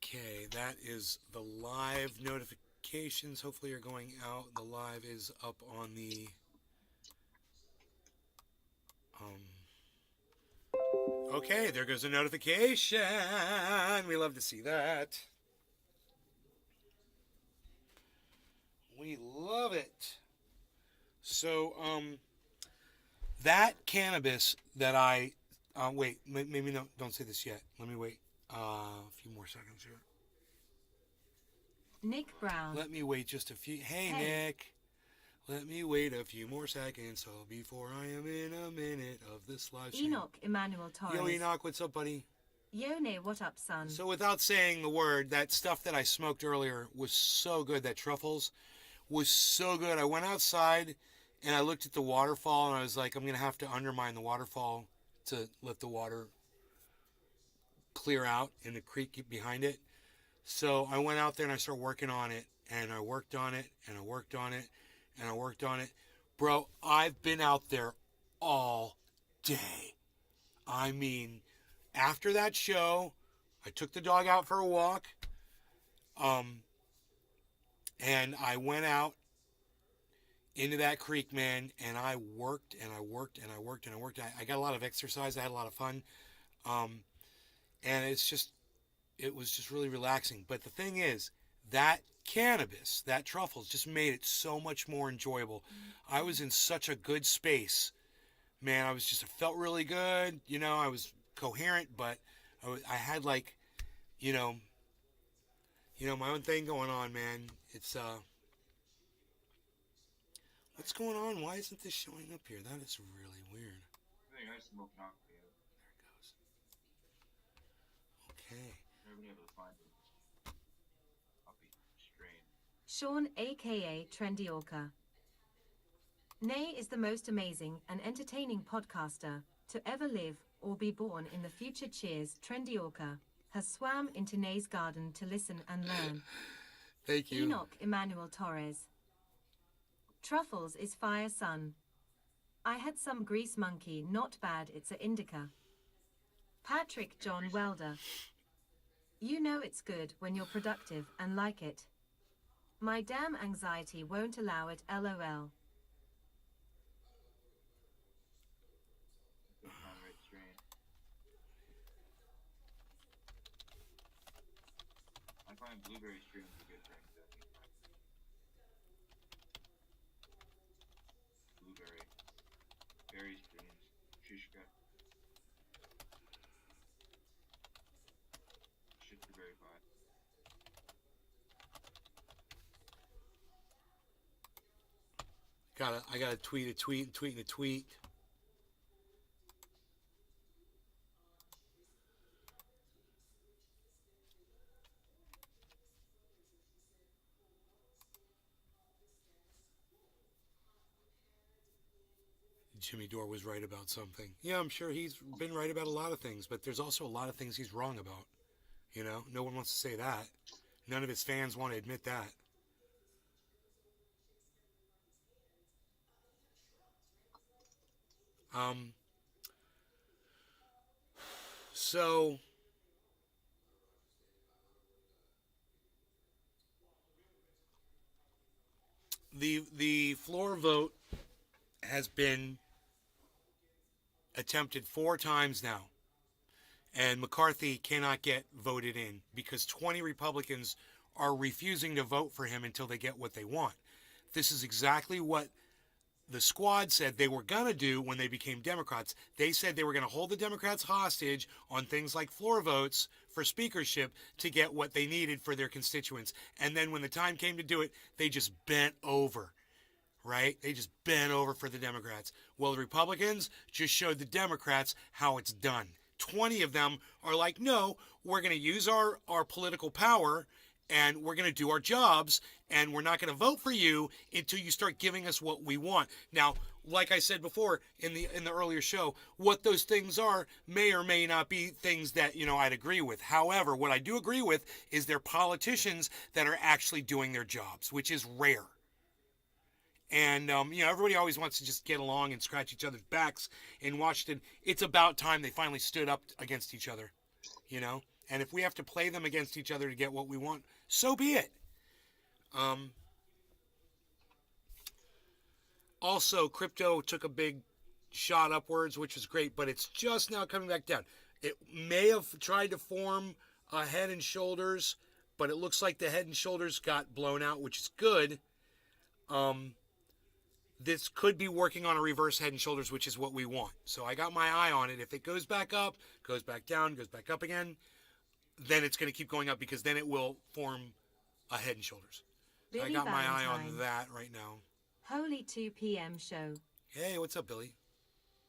Okay, that is the live notifications. Hopefully you're going out. The live is up on the okay, there goes a notification. We love to see that. We love it. So, that cannabis that I wait, maybe no, don't say this yet. Let me wait a few more seconds here. Nick Brown. Let me wait just a few. Hey, Nick. Let me wait a few more seconds so before I am in a minute of this live stream. Enoch Emmanuel Torres. Yo, Enoch, what's up, buddy? Yone, what up, son? So without saying the word, that stuff that I smoked earlier was so good. That truffles was so good. I went outside and I looked at the waterfall and I was like, I'm going to have to undermine the waterfall to let the water clear out in the creek behind it. So I went out there and I started working on it, and I worked on it, and I worked on it, and I worked on it. Bro, I've been out there all day. I mean, after that show, I took the dog out for a walk, and I went out into that creek, man, and I worked, and I worked, and I worked, and I worked. I got a lot of exercise. I had a lot of fun. And it was just really relaxing. But the thing is, that cannabis, that truffles, just made it so much more enjoyable. I was in such a good space, man. I felt really good. You know, I was coherent, but I had like, you know, my own thing going on, man. It's what's going on? Why isn't this showing up here? That is really weird. I think I smoke knock for you. There it goes. Okay. Never been able to find it. Puppy strain. Sean, aka Trendy Orca. Nay is the most amazing and entertaining podcaster to ever live or be born in the future. Cheers, Trendy Orca has swam into Nay's garden to listen and learn. Thank you. Enoch Emmanuel Torres. Truffles is fire, son. I had some grease monkey, not bad, it's a indica. Patrick John Welder. You know it's good when you're productive and like it. My damn anxiety won't allow it, lol. Good red strain. I find blueberry strains are good for anxiety. Blueberry. Berry strains. Shishka. Shit's very fine. I gotta tweet a tweet, tweeting a tweet. Jimmy Dore was right about something. Yeah, I'm sure he's been right about a lot of things, but there's also a lot of things he's wrong about. You know, no one wants to say that. None of his fans want to admit that. So the floor vote has been attempted 4 times now, and McCarthy cannot get voted in because 20 Republicans are refusing to vote for him until they get what they want. This is exactly what the squad said they were going to do when they became Democrats. They said they were going to hold the Democrats hostage on things like floor votes for speakership to get what they needed for their constituents. And then when the time came to do it, they just bent over, right? They just bent over for the Democrats. Well, the Republicans just showed the Democrats how it's done. 20 of them are like, no, we're going to use our political power and we're going to do our jobs, and we're not going to vote for you until you start giving us what we want. Now, like I said before in the earlier show, what those things are may or may not be things that, you know, I'd agree with. However, what I do agree with is they're politicians that are actually doing their jobs, which is rare. And, you know, everybody always wants to just get along and scratch each other's backs in Washington. It's about time they finally stood up against each other, you know? And if we have to play them against each other to get what we want, so be it. Also, crypto took a big shot upwards, which was great, but it's just now coming back down. It may have tried to form a head and shoulders, but it looks like the head and shoulders got blown out, which is good. This could be working on a reverse head and shoulders, which is what we want. So I got my eye on it. If it goes back up, goes back down, goes back up again, then it's going to keep going up because then it will form a head and shoulders. So I Billy got my eye Valentine. on that right now. Holy 2 p.m. show. Hey, what's up, Billy?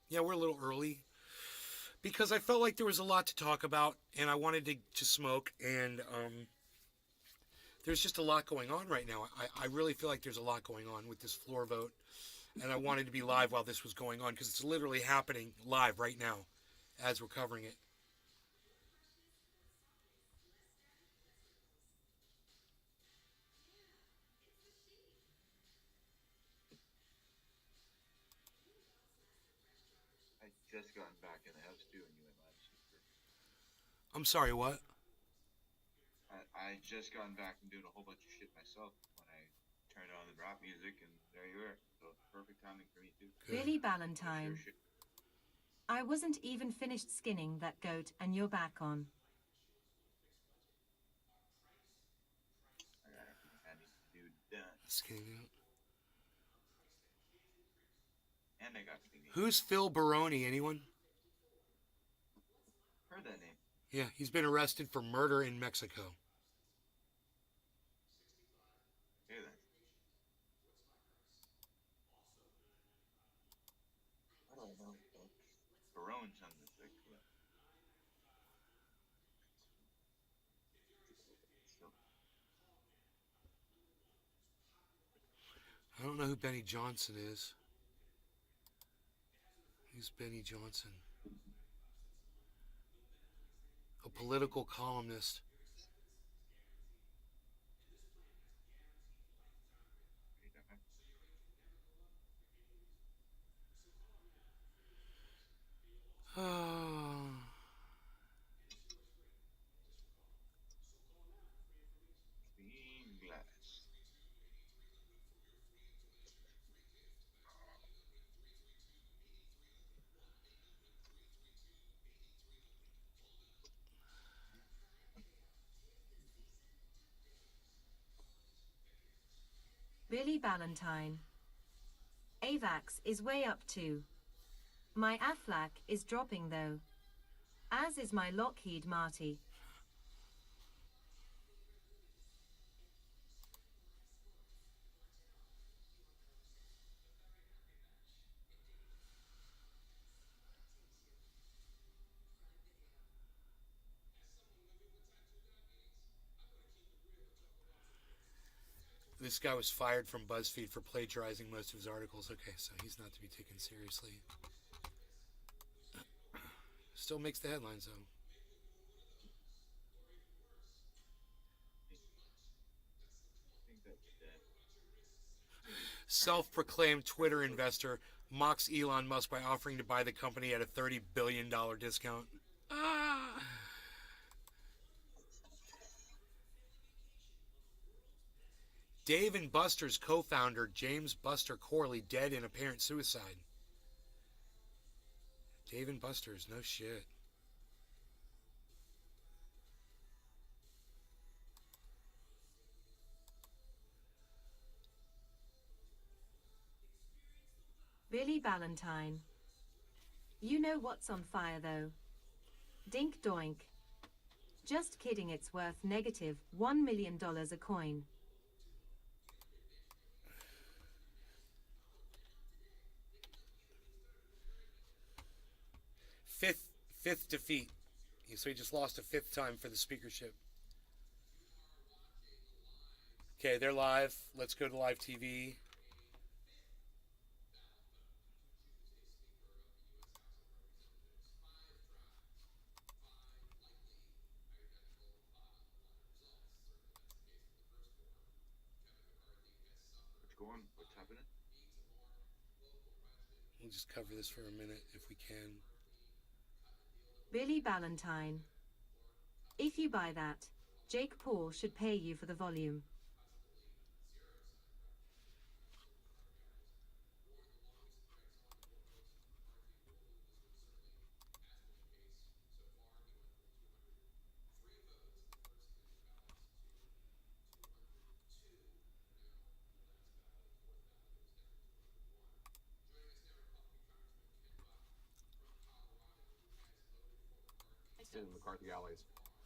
Yeah, we're a little early because I felt like there was a lot to talk about and I wanted to smoke, and there's just a lot going on right now. I really feel like there's a lot going on with this floor vote, and I wanted to be live while this was going on because it's literally happening live right now as we're covering it. I just gotten back in the house too, and you went live super. I'm sorry, what? I just gotten back from doing a whole bunch of shit myself when I turned on the rap music, and there you were. So perfect timing for me too. Good. Billy Valentine. Shit. I wasn't even finished skinning that goat and you're back on. I need to do done. Skinning out. And I got cleaning. Who's Phil Baroni? Anyone? Heard that name. Yeah, he's been arrested for murder in Mexico. Hear that? I don't know. Barone sounds like I don't know who Benny Johnson is. Who's Benny Johnson? A political columnist. Oh. clean glass. Billy Valentine. AVAX is way up too. My Aflac is dropping though. As is my Lockheed Marty. This guy was fired from BuzzFeed for plagiarizing most of his articles. Okay, so he's not to be taken seriously. Still makes the headlines, though. I think that's dead. Self-proclaimed Twitter investor mocks Elon Musk by offering to buy the company at a $30 billion discount. Ah! Dave and Buster's co-founder, James Buster Corley, dead in apparent suicide. Dave and Buster's, no shit. Billy Valentine. You know what's on fire though? Dink doink. Just kidding, it's worth negative $1 million a coin. Fifth defeat. So he just lost a fifth time for the speakership. Okay, they're live. Let's go to live TV. What's going? What's happening? We'll just cover this for a minute if we can. Billy Valentine. If you buy that, Jake Paul should pay you for the volume. In McCarthy allies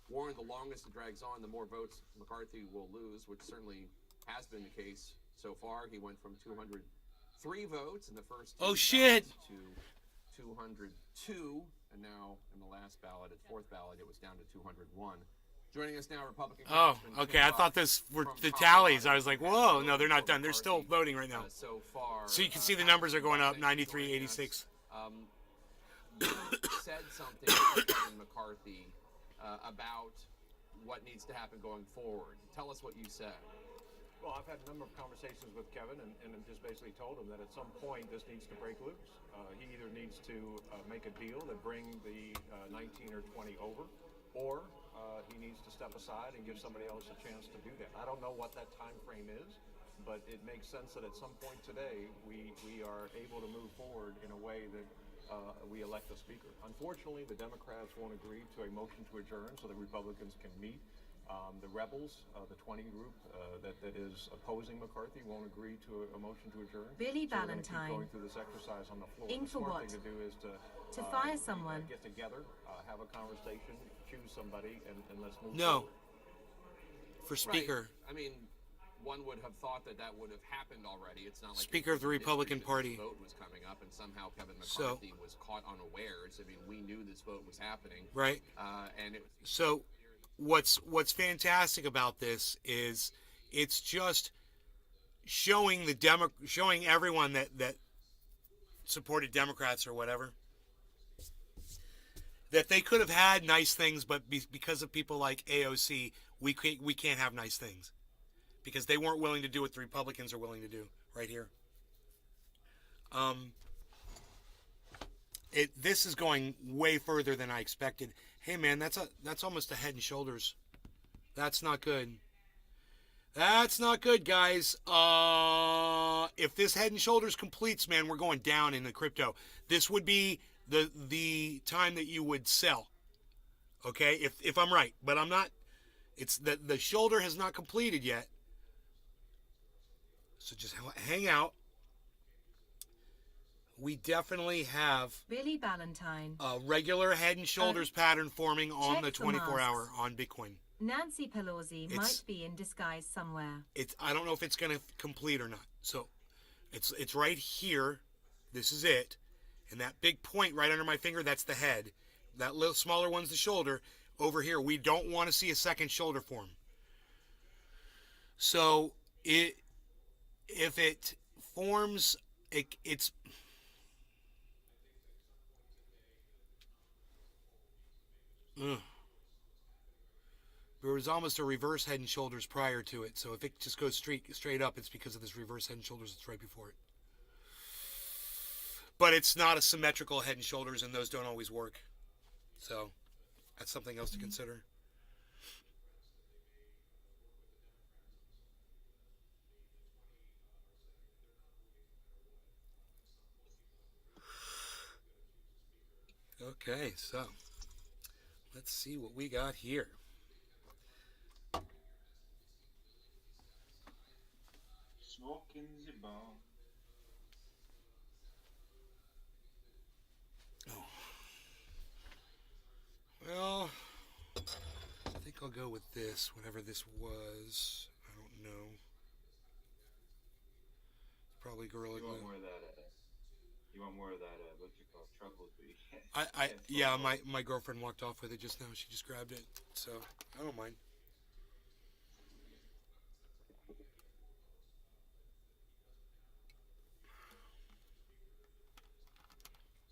warned the longest it drags on, the more votes McCarthy will lose, which certainly has been the case so far. He went from 203 votes in the first Oh shit! to 202, and now in the last ballot, at fourth ballot, it was down to 201. Joining us now, Republican. Oh, okay. I thought this were the tallies. I was like, whoa, no, they're not done. They're still voting right now. So far, So you can see the numbers are going up, 93, 86. You said something to Kevin McCarthy about what needs to happen going forward. Tell us what you said. Well, I've had a number of conversations with Kevin and just basically told him that at some point this needs to break loose. He either needs to make a deal that bring the 19 or 20 over, or he needs to step aside and give somebody else a chance to do that. I don't know what that time frame is, but it makes sense that at some point today we are able to move forward in a way that we elect a speaker. Unfortunately, the Democrats won't agree to a motion to adjourn so the Republicans can meet. The rebels, the 20 group that is opposing McCarthy, won't agree to a motion to adjourn. Billy So we're gonna Ballantyne. keep going through this exercise on the floor. In The for smart what? thing to do is To fire someone. get together, have a conversation, choose somebody, and let's move No. forward. For Speaker. Right. I mean, one would have thought that would have happened already. It's not like Speaker of the Republican Party. This vote was coming up, and somehow Kevin So- McCarthy was caught unawares. I mean, we knew this vote was happening, Right. and it. So what's fantastic about this is it's just showing showing everyone that supported Democrats or whatever that they could have had nice things, but because of people like AOC, we can't have nice things because they weren't willing to do what the Republicans are willing to do right here. This is going way further than I expected. Hey man, that's almost a Head and Shoulders. That's not good. That's not good, guys. If this Head and Shoulders completes, man, we're going down in the crypto. This would be the time that you would sell. Okay, if I'm right, but I'm not. It's the shoulder has not completed yet. So just hang out. We definitely have Billy Ballantyne. a regular Head and Shoulders pattern forming on check the for 24-hour masks. on Bitcoin. Nancy Pelosi It's- might be in disguise somewhere. I don't know if it's going to complete or not. So it's right here. This is it. And that big point right under my finger, that's the head. That little smaller one's the shoulder. Over here, we don't want to see a second shoulder form. So if it forms, it's ugh. There was almost a reverse Head and Shoulders prior to it. So if it just goes straight up, it's because of this reverse Head and Shoulders that's right before it. But it's not a symmetrical Head and Shoulders, and those don't always work. So that's something else to consider. Okay, so let's see what we got here. Smoking the bomb. Oh. Well, I think I'll go with this, whatever this was. I don't know. Probably Gorilla You want Glue. more of that? You want more of that? What's it called? Truffles, but you can't. Yeah, my girlfriend walked off with it just now. She just grabbed it, so I don't mind.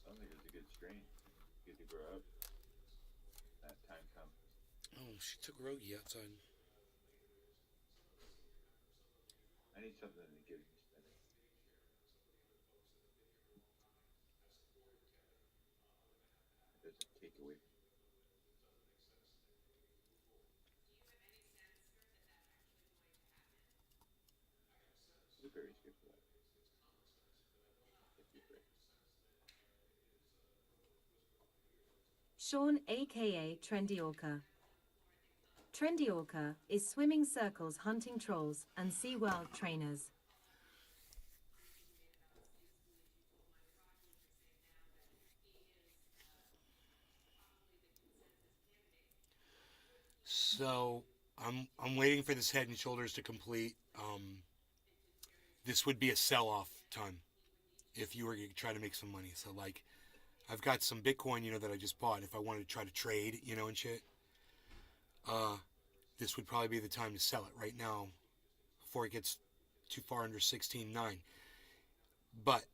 Sounds like it's a good strain. Good to grow up. That time comes. Oh, she took Rogie outside. I need something to give me spinning. It doesn't take away. Sean aka Trendy Orca. Trendy Orca is swimming circles hunting trolls and SeaWorld trainers. So I'm waiting for this Head and Shoulders to complete. This would be a sell-off time if you were to try to make some money. So like, I've got some Bitcoin, that I just bought. If I wanted to try to trade, and shit, this would probably be the time to sell it right now before it gets too far under 16.9. But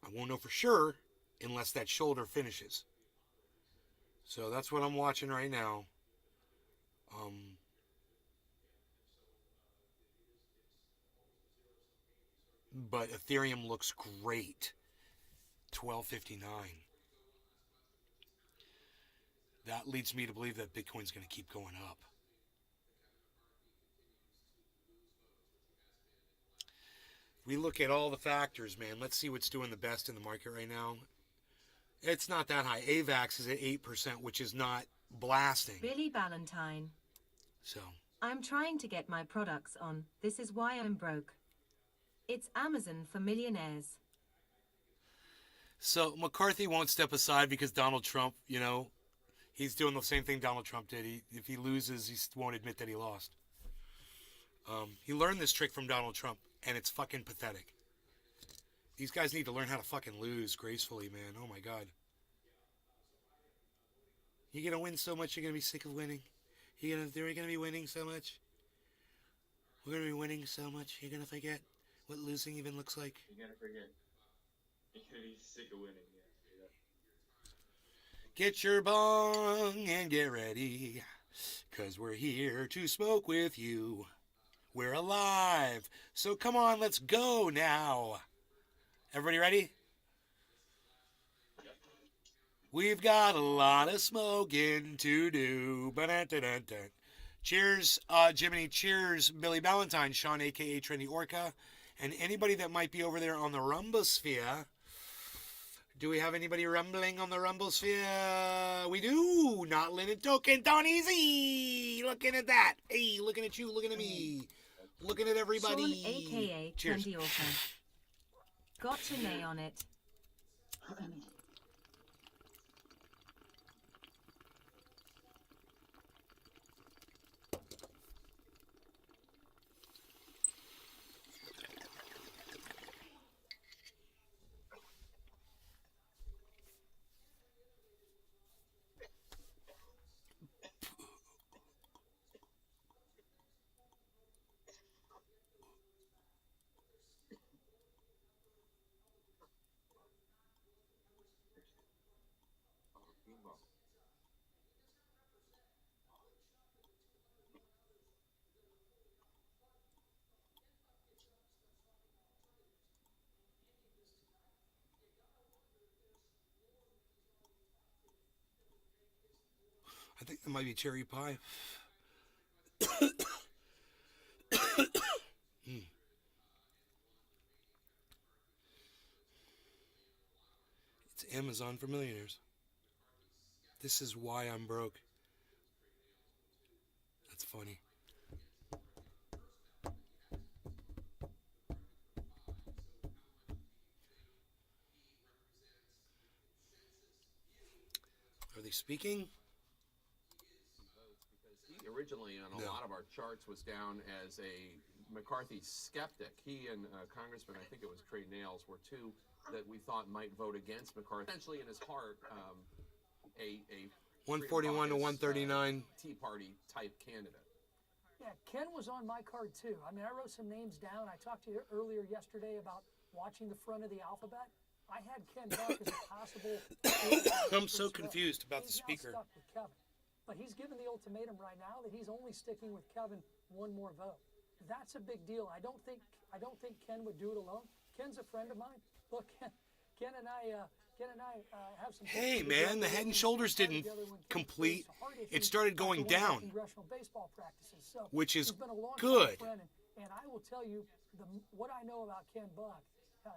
I won't know for sure unless that shoulder finishes. So that's what I'm watching right now. But Ethereum looks great. 1259. That leads me to believe that Bitcoin's going to keep going up. We look at all the factors, man. Let's see what's doing the best in the market right now. It's not that high. AVAX is at 8%, which is not blasting. Billy Valentine. So, I'm trying to get my products on. This is why I'm broke. It's Amazon for millionaires. So McCarthy won't step aside because Donald Trump, he's doing the same thing Donald Trump did. If he loses, he won't admit that he lost. He learned this trick from Donald Trump, and it's fucking pathetic. These guys need to learn how to fucking lose gracefully, man. Oh my God. You're gonna win so much, you're gonna be sick of winning. They're gonna be winning so much. We're gonna be winning so much, you're gonna forget what losing even looks like. You're gonna forget. You're gonna be sick of winning. Yeah. Get your bong and get ready, 'cause we're here to smoke with you. We're alive, so come on, let's go now. Everybody ready? We've got a lot of smoking to do. Ba-dun-dun-dun-dun. Cheers, Jiminy. Cheers, Billy Valentine, Sean, a.k.a. Trendy Orca, and anybody that might be over there on the Rumbosphere. Do we have anybody rumbling on the Rumbosphere? We do. Not Linen Token. Don Easy. Looking at that. Hey, looking at you. Looking at me. Looking at everybody. Sean aka Cheers. Trendy Orca. Got to nay on it. I think that might be cherry pie. It's Amazon for millionaires. This is why I'm broke. That's funny. Are they speaking? He originally on a No. lot of our charts was down as a McCarthy skeptic. He and Congressman, I think it was Trey Nails, were two that we thought might vote against McCarthy. Essentially, in his heart, a 141 to 139. Tea Party type candidate. Yeah, Ken was on my card too. I mean, I wrote some names down. I talked to you earlier yesterday about watching the front of the alphabet. I had Ken Buck as a possible. I'm so confused about the He's now speaker. stuck with Kevin, but he's given the ultimatum right now that he's only sticking with Kevin one more vote. That's a big deal. I don't think Ken would do it alone. Ken's a friend of mine. Look, Ken and I have some. Hey, man, the Head and Shoulders didn't complete. It started going down, Congressional baseball practices. So which is he's been a long-time good. friend, and I will tell you what I know about Ken Buck.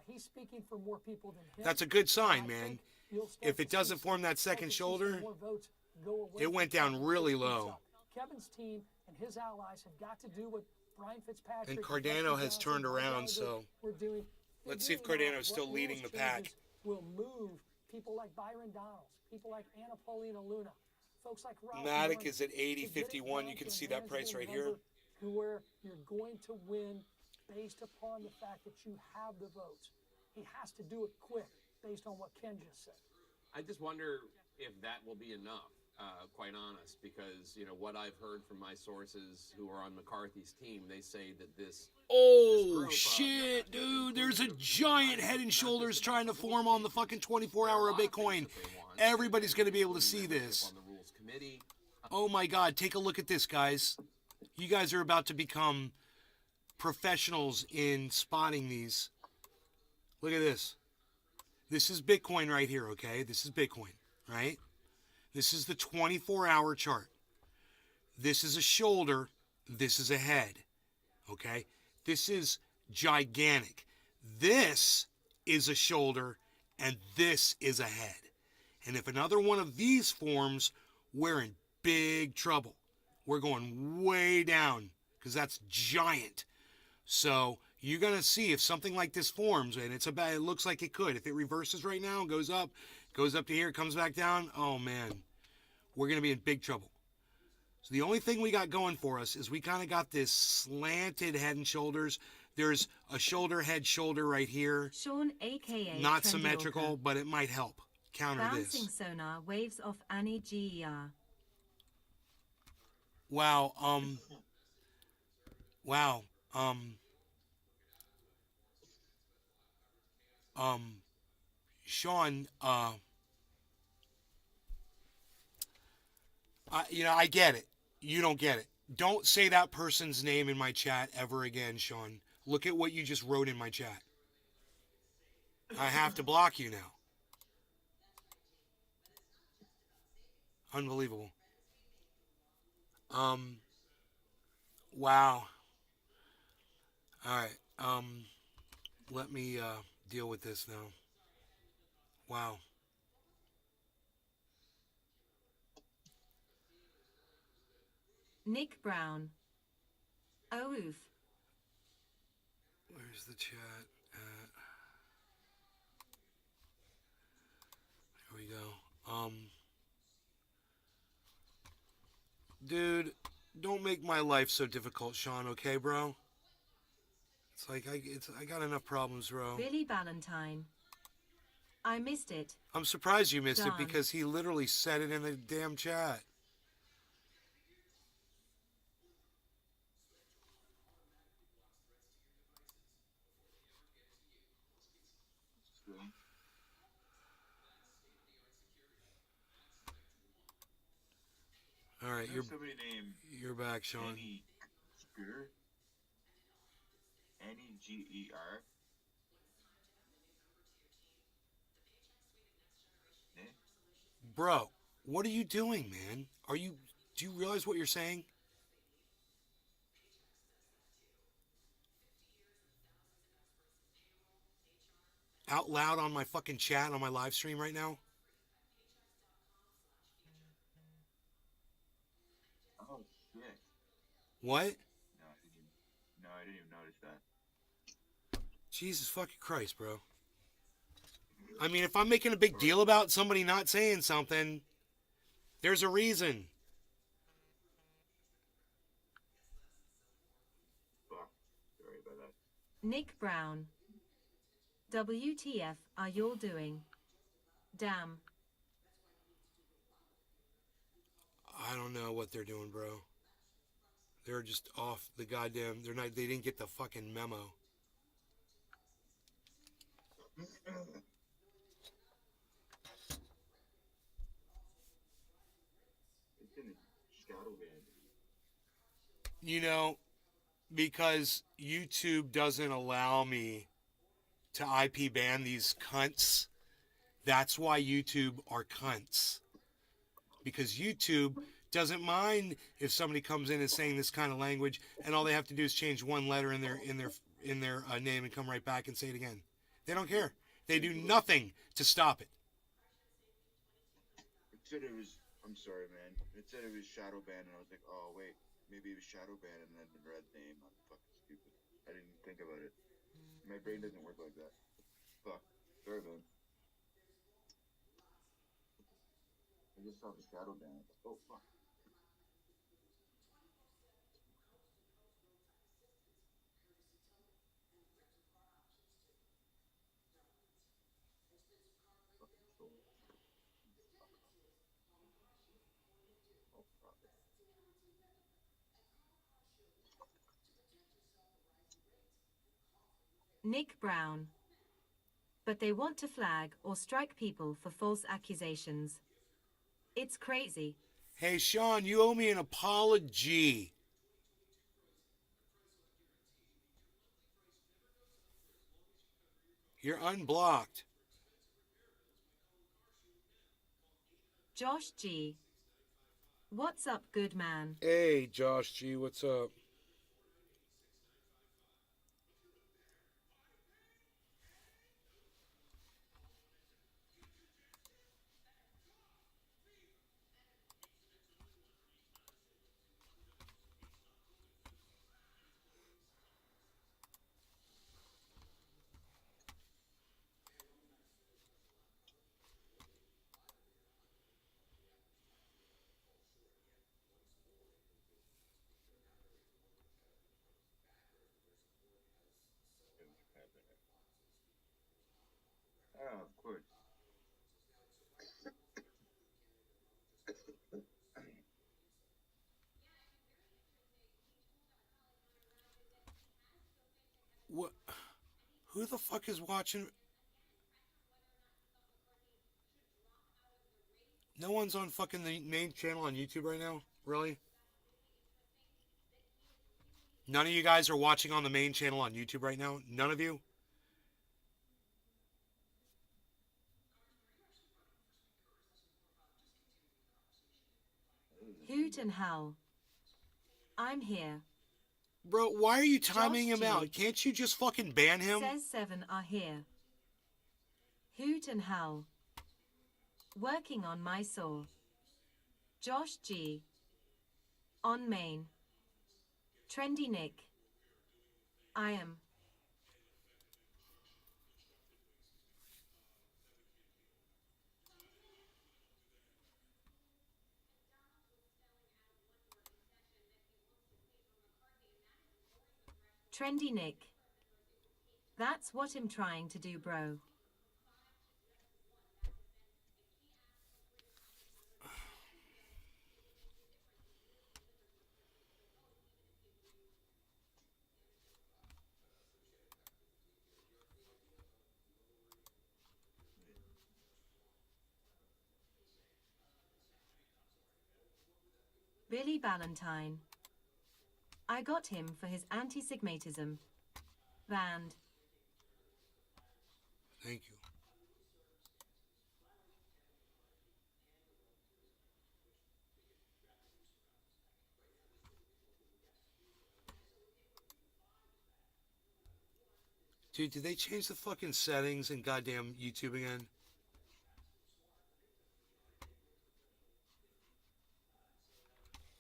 He's speaking for more people than him. That's a good sign, I man. think you'll start If it to doesn't see- form that start second to see shoulder, some more votes go away it from went down Kevin really Fitzpatrick. low. Kevin's team and his allies have got to do what Brian Fitzpatrick And Dustin Cardano has Johnson, turned Mike around, Gallagher so we're doing. let's see if Figuring out Cardano's still what leading rules the pack. changes will move people like Byron Donalds, people like Anna Paulina Luna, folks like Ralph Matic Norman, is at to get it 80.51. down You can to a see that price manageable right here. number to where you're going to win based upon the fact that you have the votes. He has to do it quick based on what Ken just said. I just wonder if that will be enough, quite honest, because, you know, what I've heard from my sources who are on McCarthy's team, they say that this Oh, group, shit, dude. There's a giant head and shoulders trying to form on the fucking 24-hour of Bitcoin. Everybody's going to be able to see this. on the rules committee. Oh, my God. Take a look at this, guys. You guys are about to become professionals in spotting these. Look at this. This is Bitcoin right here, okay? This is Bitcoin, right? This is the 24-hour chart. This is a shoulder. This is a head, okay? This is gigantic. This is a shoulder, and this is a head. And if another one of these forms, we're in big trouble. We're going way down because that's giant. So you're going to see if something like this forms, and it looks like it could. If it reverses right now and goes up to here, comes back down, oh man, we're going to be in big trouble. So the only thing we got going for us is we kind of got this slanted head and shoulders. There's a shoulder, head, shoulder right here. Sean, aka Not Trendy symmetrical, Orca. but it might help counter Bouncing this. sonar waves off Annie GER. Wow, Sean, I get it. You don't get it. Don't say that person's name in my chat ever again, Sean. Look at what you just wrote in my chat. I have to block you now. Unbelievable. Wow. All right. Let me deal with this now. Wow. Nick Brown. Oh, oof. Where's the chat at? There we go. Dude, don't make my life so difficult, Sean, okay, bro? It's like I got enough problems, bro. Billy Valentine. I missed it. I'm surprised you missed it Done. because he literally said it in the damn chat. All right, There's somebody named you're back, Sean. Annie Ger. N-E-G-E-R. Bro, what are you doing, man? Do you realize what you're saying? Out loud on my fucking chat on my live stream right now? Oh, shit. What? No, I didn't even notice that. Jesus fucking Christ, bro. I mean, if I'm making a big deal about somebody not saying something, there's a reason. Fuck. Sorry about that. Nick Brown. WTF are y'all doing? Damn. I don't know what they're doing, bro. They're just off the goddamn. They didn't get the fucking memo. It's in the shadow band. You know, because YouTube doesn't allow me to IP ban these cunts. That's why YouTube are cunts. Because YouTube doesn't mind if somebody comes in and saying this kind of language, and all they have to do is change one letter in their name and come right back and say it again. They don't care. They do nothing to stop it. It said it was. I'm sorry, man. It said it was shadow banned, and I was like, oh wait, maybe it was shadow banned, and then the red name. I'm fucking stupid. I didn't think about it. My brain doesn't work like that. Fuck. Sorry, man. I just saw the shadow ban. Oh fuck. Fucking soul. Oh fuck. Nick Brown. But they want to flag or strike people for false accusations. It's crazy. Hey, Sean, you owe me an apology. You're unblocked. Josh G. What's up, good man? Hey, Josh G, what's up? Ah, of course. What? Who the fuck is watching? No one's on fucking the main channel on YouTube right now? Really? None of you guys are watching on the main channel on YouTube right now? None of you? Hoot and howl. I'm here. Bro, why are you timing Josh him G. out? Can't you just fucking ban him? Says 7 are here. Hoot and howl. Working on my saw. Josh G. On main. Trendy Nick. I am. Trendy Nick. That's what I'm trying to do, bro. Billy Ballantyne. I got him for his anti-Sigmatism. Banned. Thank you. Dude, did they change the fucking settings in goddamn YouTube again?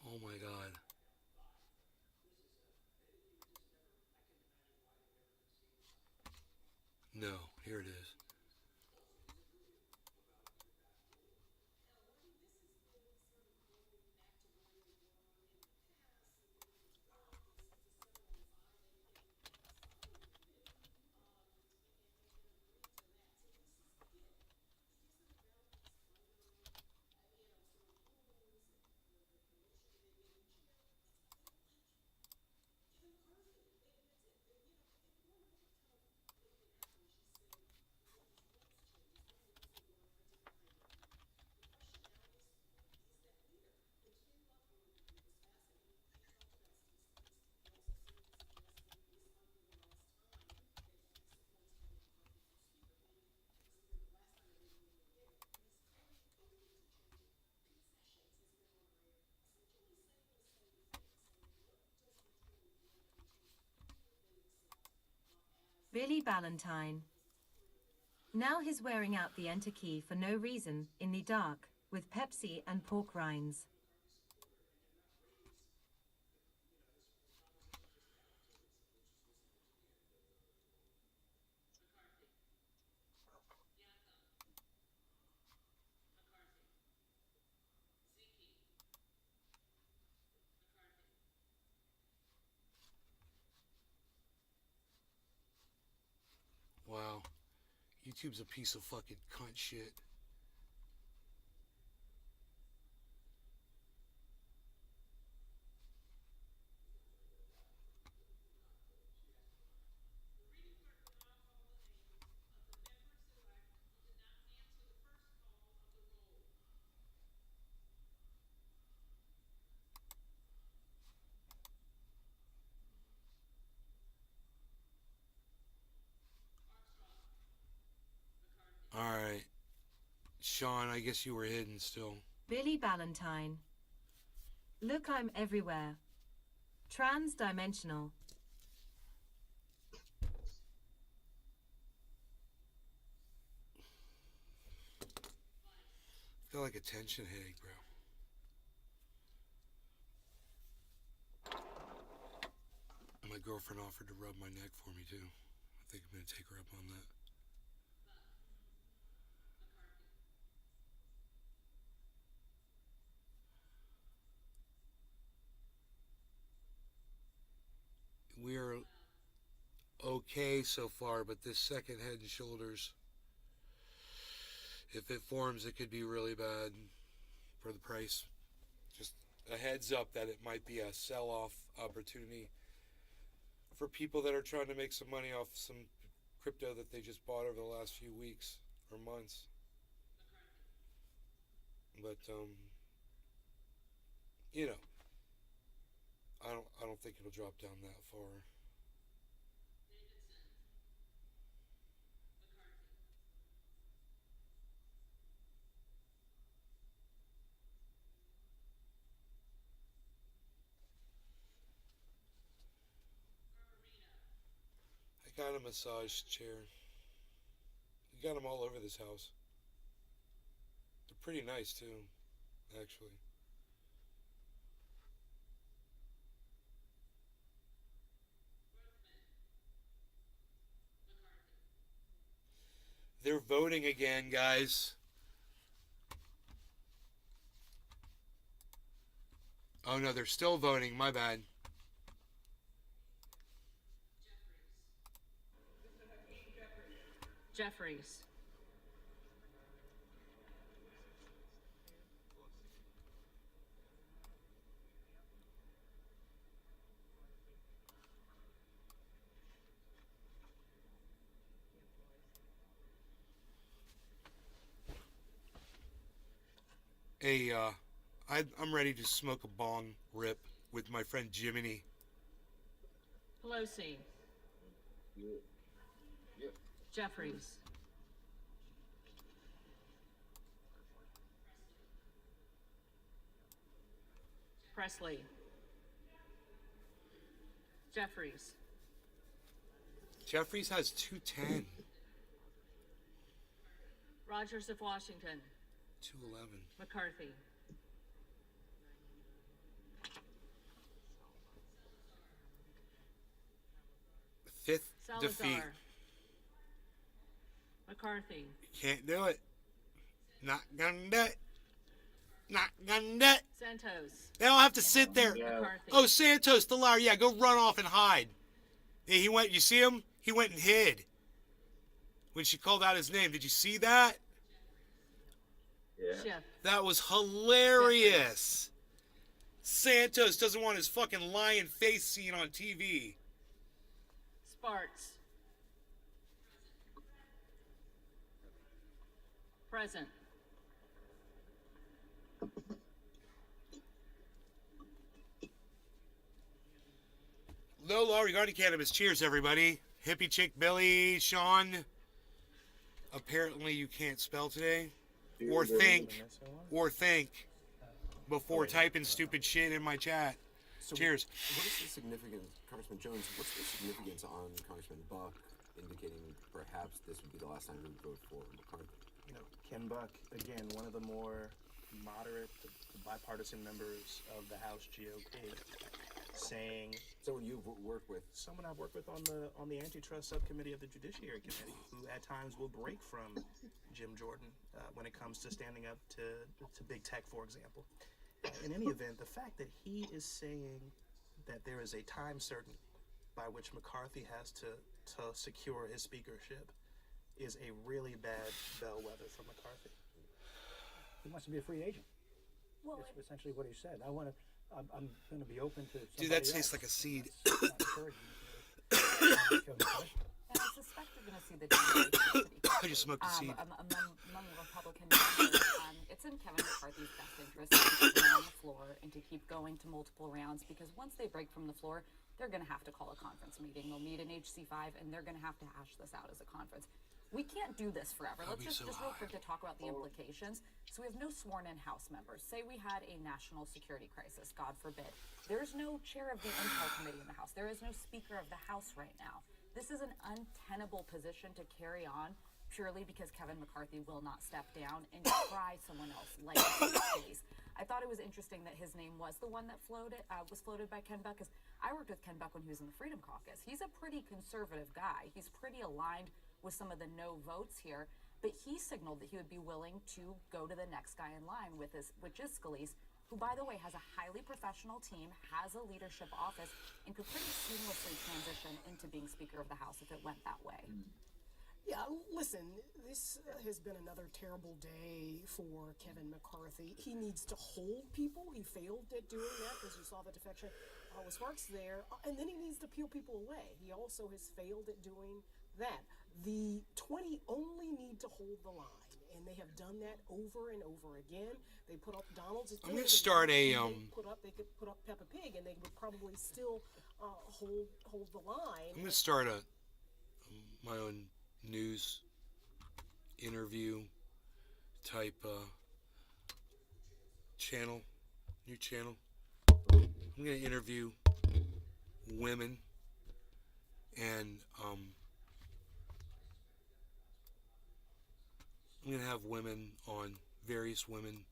Oh my god. No, here it is. Billy Ballantyne. Now he's wearing out the enter key for no reason, in the dark, with Pepsi and pork rinds. Wow. YouTube's a piece of fucking cunt shit. Alright. Sean, I guess you were hidden still. Billy Ballantyne. Look, I'm everywhere. Trans-dimensional. I feel like a tension headache, bro. My girlfriend offered to rub my neck for me, too. I think I'm going to take her up on that. We're okay so far, but this second Head and Shoulders, if it forms, it could be really bad for the price. Just a heads up that it might be a sell-off opportunity for people that are trying to make some money off some crypto that they just bought over the last few weeks or months. But you know, I don't think it'll drop down that far. I got a massage chair. You got them all over this house. They're pretty nice too, actually. They're voting again, guys. Oh no, they're still voting. My bad. Jeffries. Hey, I'm ready to smoke a bong rip with my friend Jiminy. Pelosi. Yeah. Jeffries. Presley. Jeffries. Jeffries has 210. Rogers of Washington. 211. McCarthy. Fifth Salazar. defeat. McCarthy. Can't do it. Not gonna do it. Not gonna do it. Santos. They don't have to sit there. McCarthy. Oh, Santos, the liar. Yeah, go run off and hide. Yeah, he went, you see him? He went and hid when she called out his name. Did you see that? Yeah. Schiff. That was hilarious. Santos doesn't want his fucking lion face seen on TV. Sparks. Present. No law regarding cannabis. Cheers, everybody. Hippie chick Billy, Sean. Apparently you can't spell today. Or think before typing stupid shit in my chat. So Cheers. What is the significance, Congressman Jones? What's the significance on Congressman Buck indicating perhaps this would be the last time he would vote for McCarthy. You know, Ken Buck, again, one of the more moderate, bipartisan members of the House GOP, saying, Someone you've worked with. someone I've worked with on the antitrust subcommittee of the Judiciary Committee, who at times will break from Jim Jordan when it comes to standing up to big tech, for example. In any event, the fact that he is saying that there is a time certain by which McCarthy has to secure his speakership is a really bad bellwether for McCarthy. He wants to be a free agent. Well, That's essentially what he said. I'm going to be open to. Dude, that tastes like a seed. And I suspect you're going to see the I just smoked a seed. among Republican members. It's in Kevin McCarthy's best interest to keep them on the floor and to keep going to multiple rounds, because once they break from the floor, they're going to have to call a conference meeting. They'll meet an HC5, and they're going to have to hash this out as a conference. We can't do this forever. Let's just real quick to talk about the implications. So we have no sworn-in House members. Say we had a national security crisis, God forbid. There's no chair of the Intel Committee in the House. There is no Speaker of the House right now. This is an untenable position to carry on purely because Kevin McCarthy will not step down and try someone else like Scalise. I thought it was interesting that his name was the one that was floated by Ken Buck, because I worked with Ken Buck when he was in the Freedom Caucus. He's a pretty conservative guy. He's pretty aligned with some of the no votes here, but he signaled that he would be willing to go to the next guy in line, which is Scalise, who, by the way, has a highly professional team, has a leadership office, and could pretty seamlessly transition into being Speaker of the House if it went that way. Yeah, listen, this has been another terrible day for Kevin McCarthy. He needs to hold people. He failed at doing that, because you saw the defection with Sparks there. And then he needs to peel people away. He also has failed at doing that. The 20 only need to hold the line, and they have done that over and over again. They put up Donald's. I'm gonna start a They could put up Peppa Pig, and they would probably still hold the line. I'm gonna start my own news interview type channel, new channel. I'm gonna interview women, and I'm gonna have women on, various women,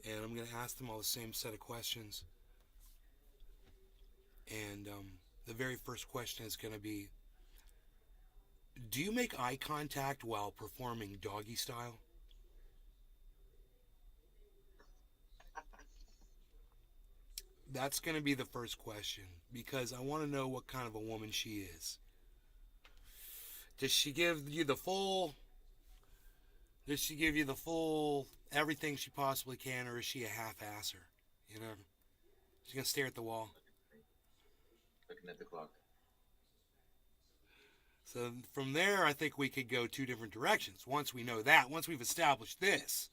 and I'm gonna ask them all the same set of questions. And the very first question is gonna be, do you make eye contact while performing doggy style? That's going to be the first question, because I want to know what kind of a woman she is. Does she give you the full everything she possibly can, or is she a half-asser? You know, she's going to stare at the wall. Looking at the clock. So from there, I think we could go two different directions. Once we know that, once we've established this,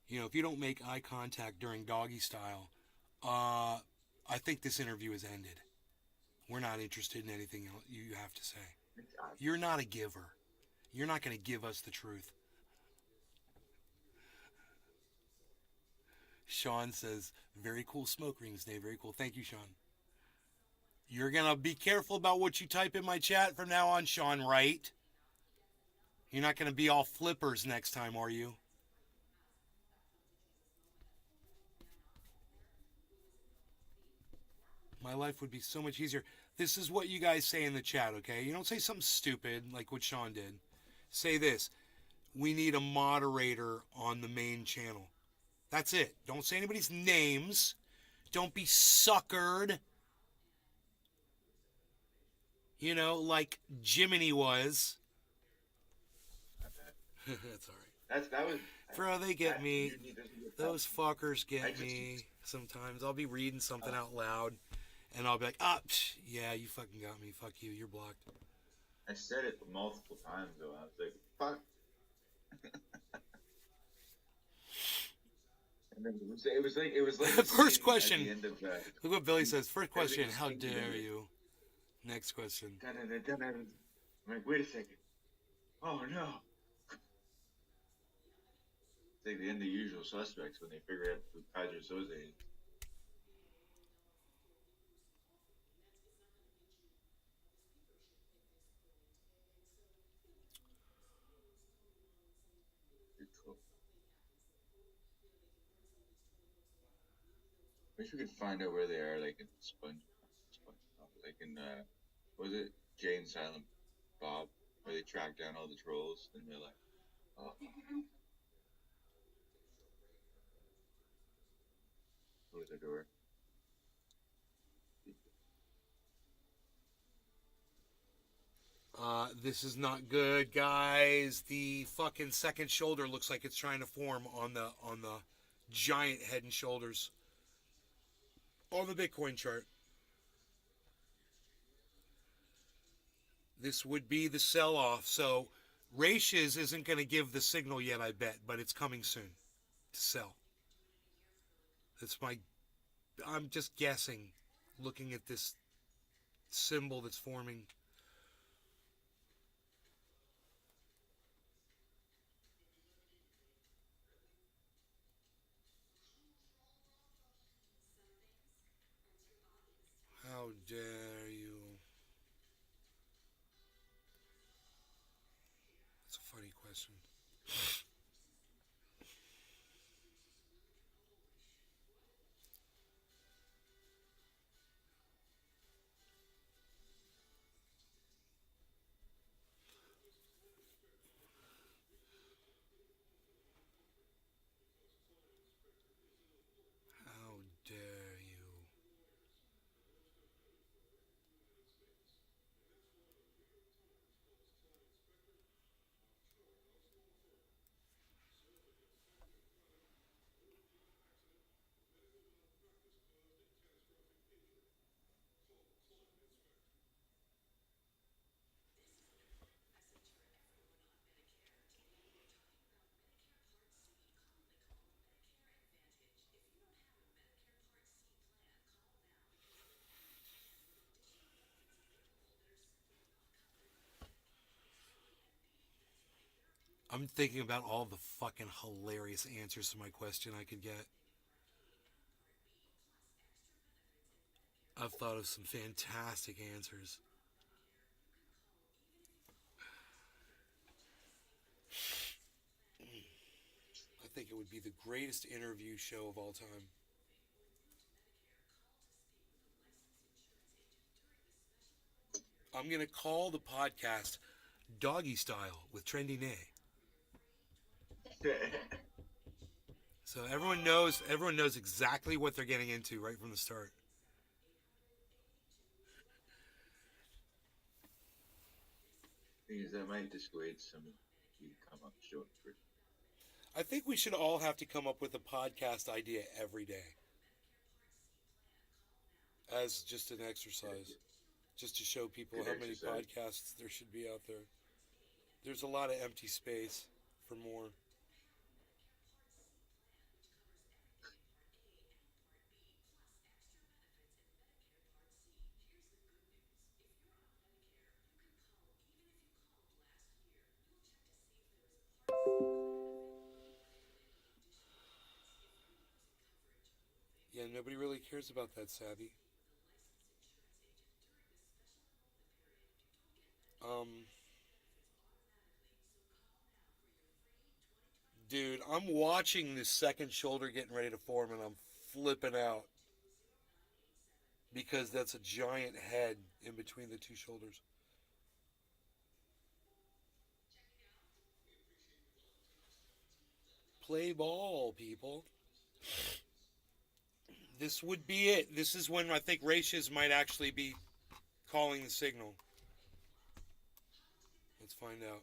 you know, if you don't make eye contact during doggy style, I think this interview is ended. We're not interested in anything else you have to say. You're not a giver. You're not going to give us the truth. Sean says, very cool smoke rings, Dave. Very cool. Thank you, Sean. You're going to be careful about what you type in my chat from now on, Sean, right? You're not going to be all flippers next time, are you? My life would be so much easier. This is what you guys say in the chat, okay? You don't say something stupid like what Sean did. Say this: we need a moderator on the main channel. That's it. Don't say anybody's names. Don't be suckered. You know, like Jiminy was. That's all right. That was. Bro, they get me. Those fuckers get me sometimes. I'll be reading something out loud, and I'll be like, yeah, you fucking got me. Fuck you. You're blocked. I said it multiple times, though. I was like, fuck. And then it was like the first question. At the end of, look what Billy says. First question, how dare you? Next question. I'm like, wait a second. Oh, no. It's like the end of Usual Suspects when they figure out who Kaiser Soze is. Wish we could find out where they are, like in like in what was it Jay and Silent Bob, where they track down all the trolls and they're like, oh, close the door. This is not good, guys. The fucking second shoulder looks like it's trying to form on the giant head and shoulders on the Bitcoin chart. This would be the sell-off. So Ratios isn't going to give the signal yet, I bet, but it's coming soon to sell. I'm just guessing, looking at this symbol that's forming. How dare you? That's a funny question. How dare you? I'm thinking about all the fucking hilarious answers to my question I could get. I've thought of some fantastic answers. I think it would be the greatest interview show of all time. I'm going to call the podcast Doggy Style with Trendy Nay. So everyone knows exactly what they're getting into right from the start. Thing is, that might dissuade some of you to come up and show it first. I think we should all have to come up with a podcast idea every day as just an exercise, just to show people Good how many exercise. podcasts there should be out there. There's a lot of empty space for more. Yeah, nobody really cares about that, Savvy. Dude, I'm watching this second shoulder getting ready to form and I'm flipping out because that's a giant head in between the two shoulders. Play ball, people. This would be it. This is when I think Ratios might actually be calling the signal. Let's find out.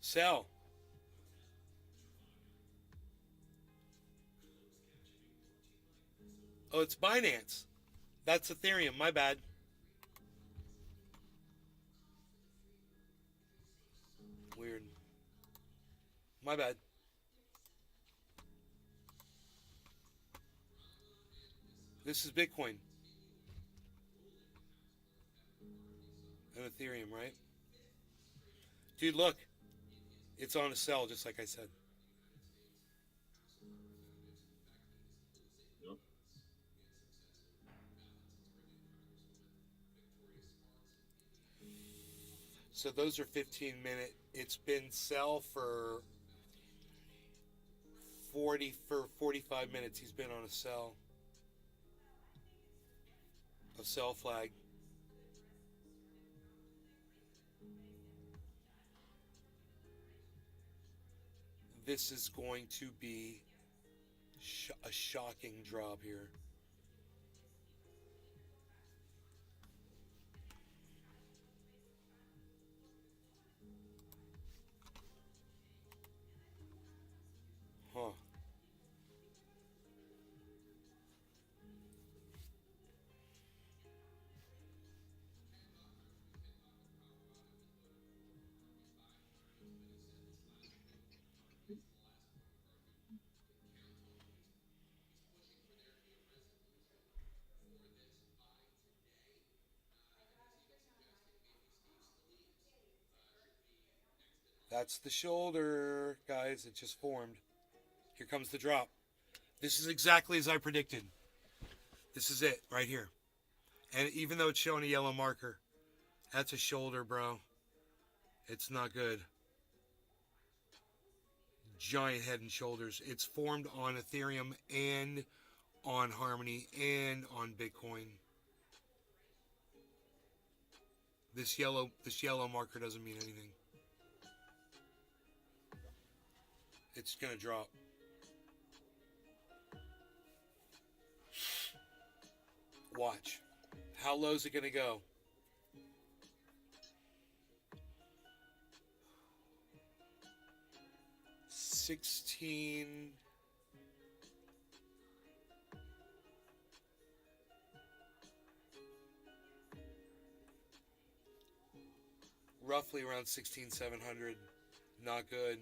Sell. Oh, it's Binance. That's Ethereum. My bad. Weird. My bad. This is Bitcoin. And Ethereum, right? Dude, look. It's on a sell, just like I said. Yep. So those are 15-minute. It's been sell for 45 minutes. He's been on a sell flag. This is going to be a shocking drop here. Huh. That's the shoulder, guys. It just formed. Here comes the drop. This is exactly as I predicted. This is it right here. And even though it's showing a yellow marker, that's a shoulder, bro. It's not good. Giant head and shoulders. It's formed on Ethereum and on Harmony and on Bitcoin. This yellow marker doesn't mean anything. It's gonna drop. Watch. How low is it gonna go? $16. Roughly around 16,700. Not good.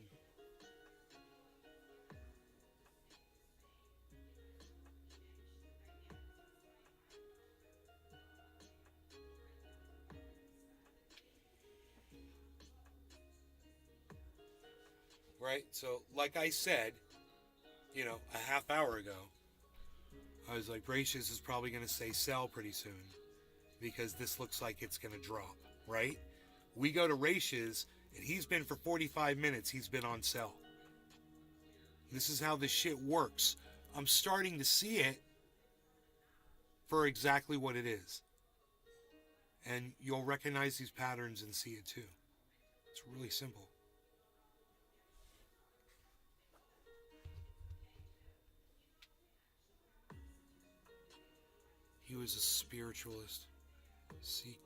Right? So, like I said, a half hour ago, I was like, Gracious is probably going to say sell pretty soon because this looks like it's going to drop, right? We go to Ratius, and he's been for 45 minutes, he's been on sell. This is how this shit works. I'm starting to see it for exactly what it is. And you'll recognize these patterns and see it too. It's really simple. He was a spiritualist. See?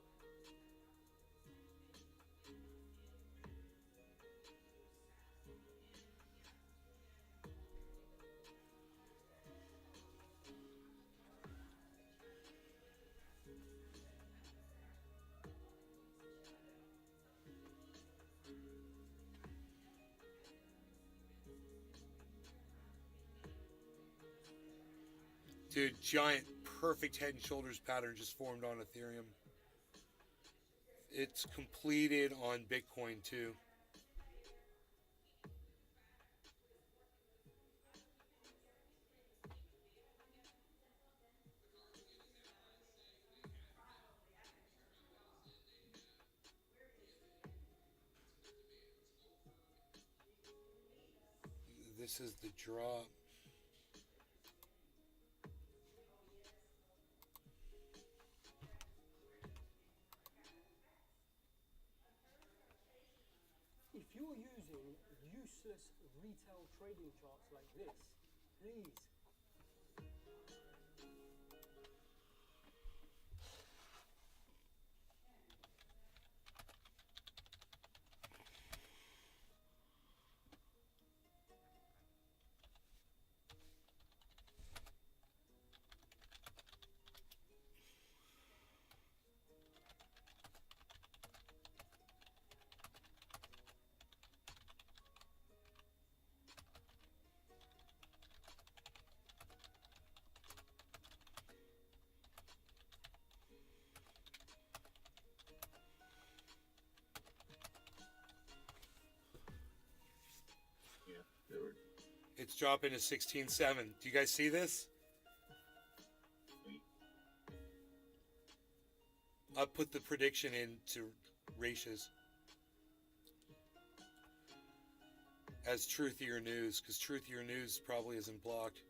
Dude, giant, perfect head and shoulders pattern just formed on Ethereum. It's completed on Bitcoin too. This is the drop. If you're using useless retail trading charts like this, please. It's dropping to 16.7. Do you guys see this? I put the prediction into Ratius. as truthier news, because truthier news probably isn't blocked.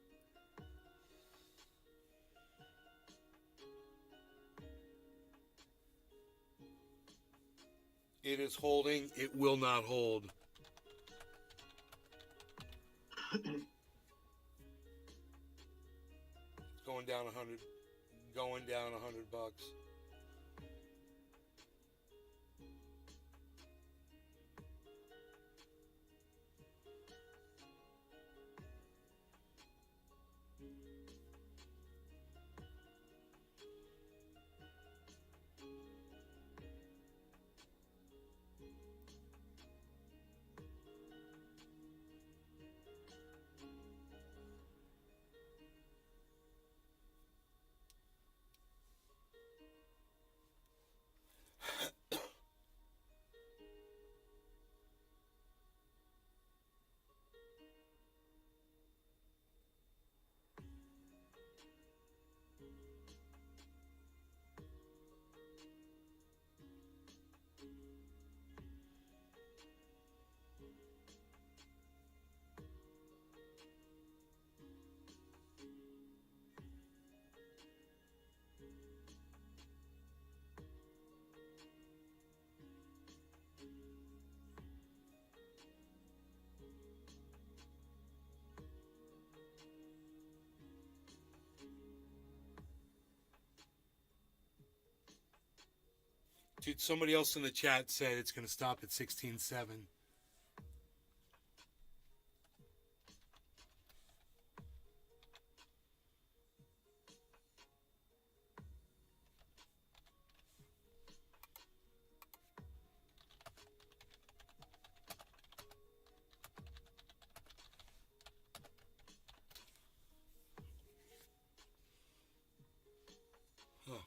It is holding. It will not hold. Going down 100. Going down $100. Dude, somebody else in the chat said it's going to stop at 16.7. Huh.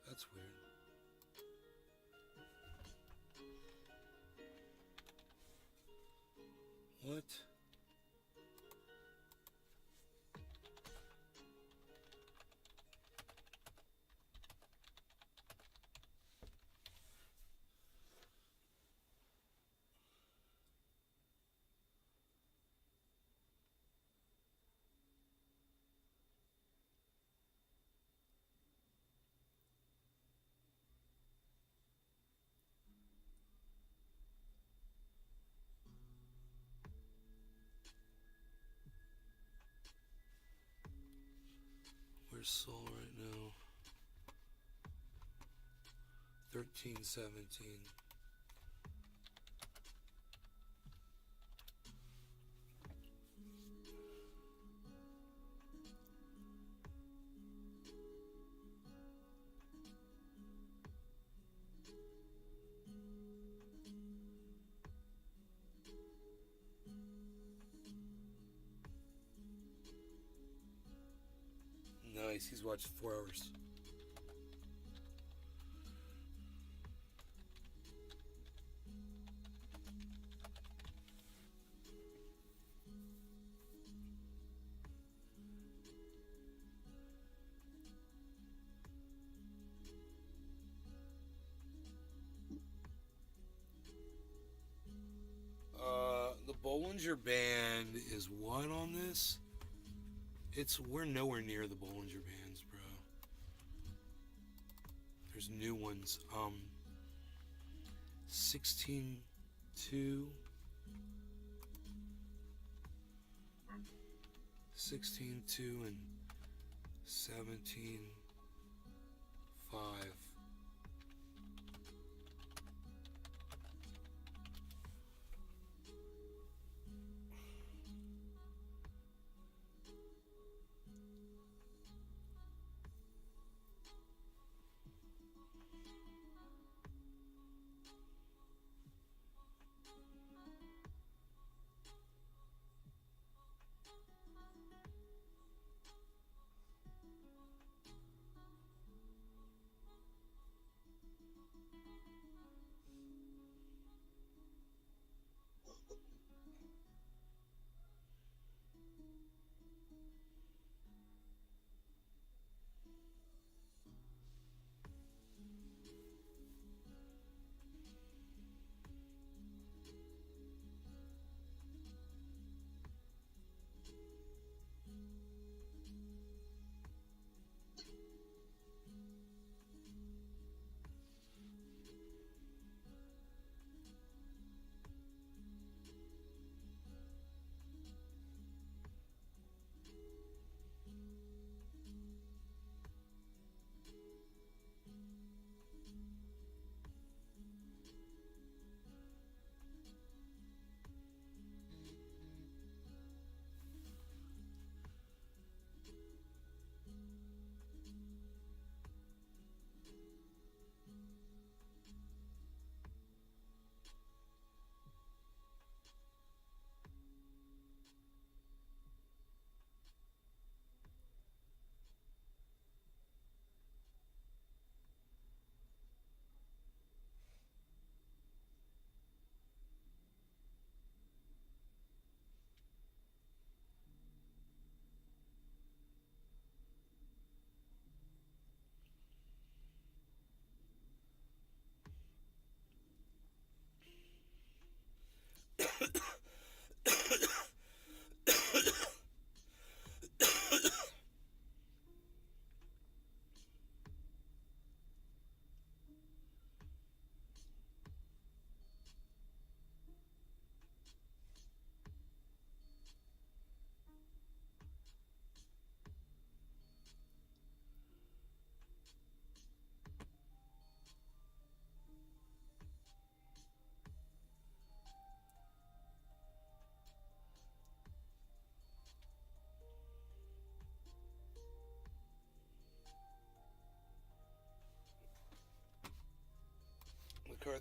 That's weird. What? Where's Sol right now? 13.17. Nice, he's watched 4 hours. The Bollinger Band is what on this? We're nowhere near the Bollinger Bands, bro. There's new ones. 16.2, 16.2, and 17.5.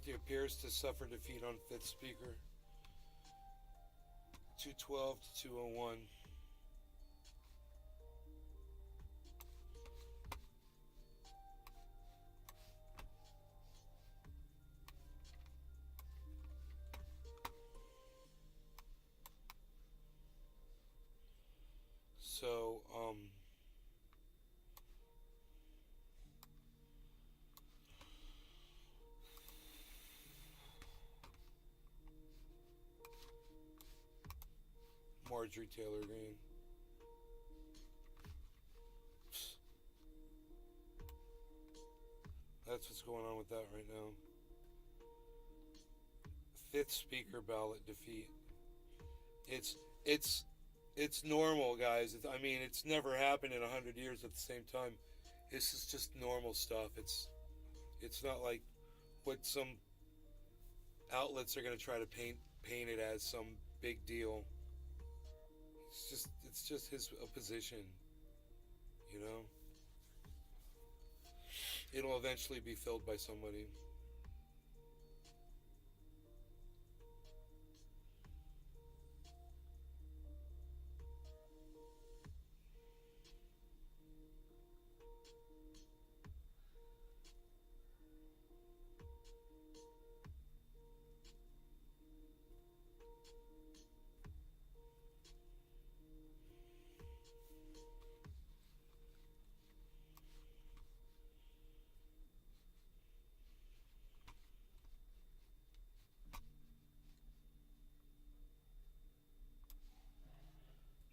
McCarthy appears to suffer defeat on fifth speaker. 212 to 201. So, Marjorie Taylor Greene. That's what's going on with that right now. Fifth speaker ballot defeat. It's normal, guys. I mean, it's never happened in 100 years at the same time. This is just normal stuff. It's not like what some outlets are going to try to paint it as some big deal. It's just his position, you know. It'll eventually be filled by somebody.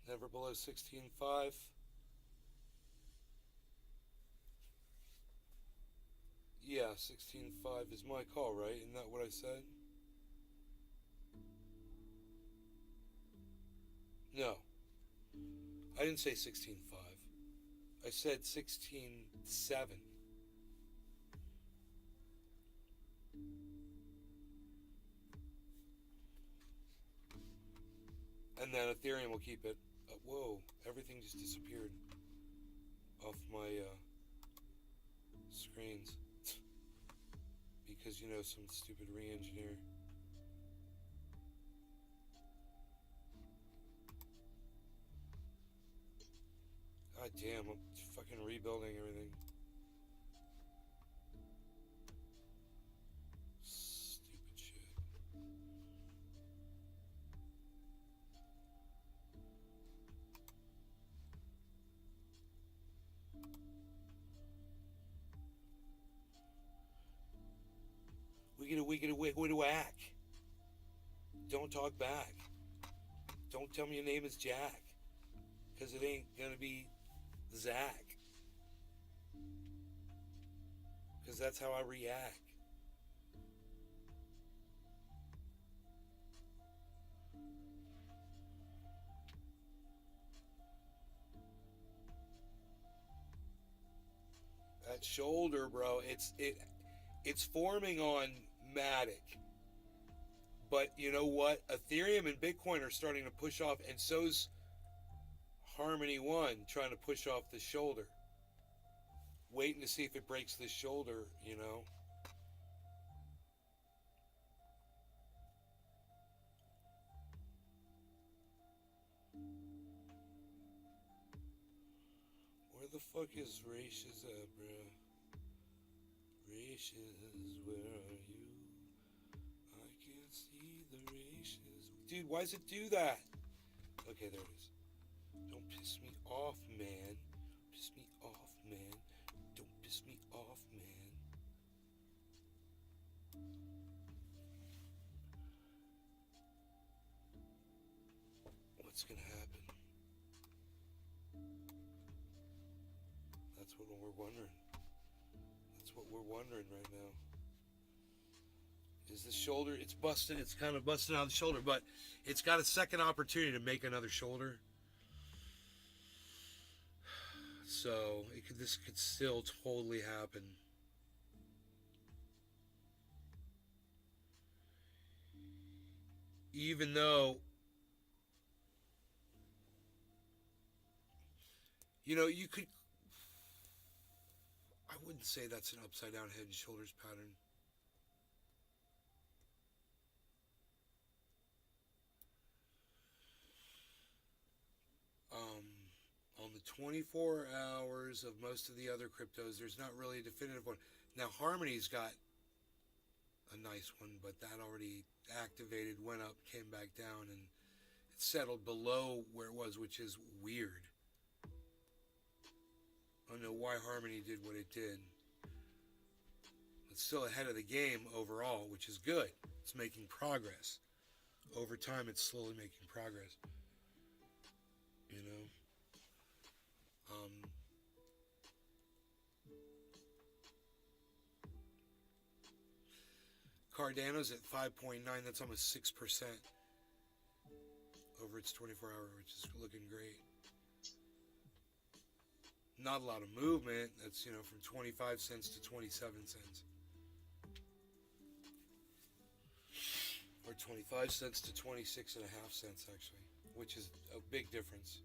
Never below 16.5. Yeah, 16.5 is my call, right? Isn't that what I said? No. I didn't say 16.5. I said 16.7. And then Ethereum will keep it. Whoa, everything just disappeared off my screens. Because, you know, some stupid re-engineer. God damn, I'm fucking rebuilding everything. Stupid shit. Wiggity whack. Don't talk back. Don't tell me your name is Jack. Because it ain't gonna be Zach. Because that's how I react. That shoulder, bro, it's forming on Matic. But you know what? Ethereum and Bitcoin are starting to push off, and so's Harmony One trying to push off the shoulder. Waiting to see if it breaks this shoulder, you know. Where the fuck is Ratius at, bruh? Ratius, where are you? I can't see the Ratius. Dude, why does it do that? Okay, there it is. Don't piss me off, man. Piss me off, man. Don't piss me off, man. What's gonna happen? That's what we're wondering. That's what we're wondering right now. Is the shoulder, it's busted, it's kind of busted out of the shoulder, but it's got a second opportunity to make another shoulder. So this could still totally happen. Even though, you know, you could, I wouldn't say that's an upside down head and shoulders pattern. 24 hours of most of the other cryptos. There's not really a definitive one. Now, Harmony's got a nice one, but that already activated, went up, came back down, and it settled below where it was, which is weird. I don't know why Harmony did what it did. It's still ahead of the game overall, which is good. It's making progress. Over time, it's slowly making progress. You know? Cardano's at 5.9. That's almost 6% over its 24-hour, which is looking great. Not a lot of movement. That's, you know, from 25 cents to 27 cents. Or 25 cents to 26 and a half cents, actually, which is a big difference.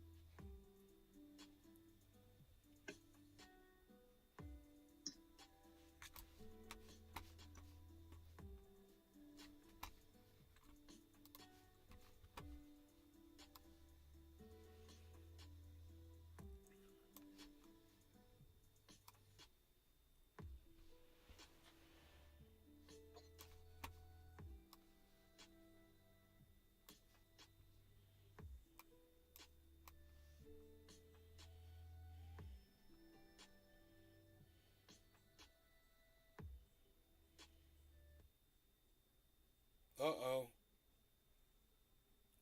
Uh-oh.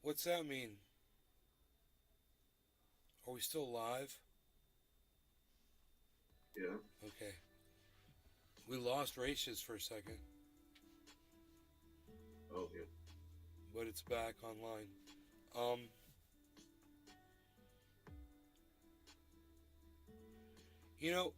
What's that mean? Are we still live? Yeah. Okay. We lost Rachis for a second, Oh, yeah. but it's back online. You know,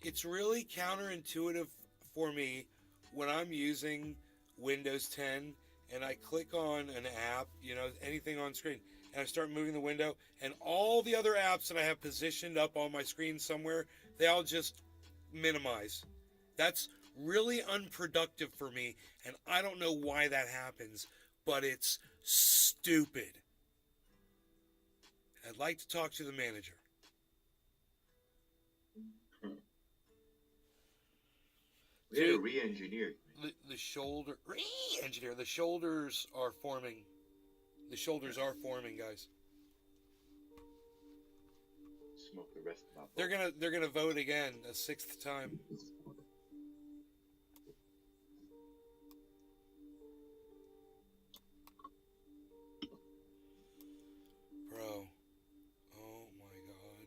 it's really counterintuitive for me when I'm using Windows 10 and I click on an app, you know, anything on screen, and I start moving the window, and all the other apps that I have positioned up on my screen somewhere, they all just minimize. That's really unproductive for me, and I don't know why that happens, but it's stupid. I'd like to talk to the manager. We had to re-engineer. The shoulder re-engineer. The shoulders are forming. The shoulders are forming, guys. Smoke the rest of my They're gonna vote again a sixth time. Bro. Oh my god.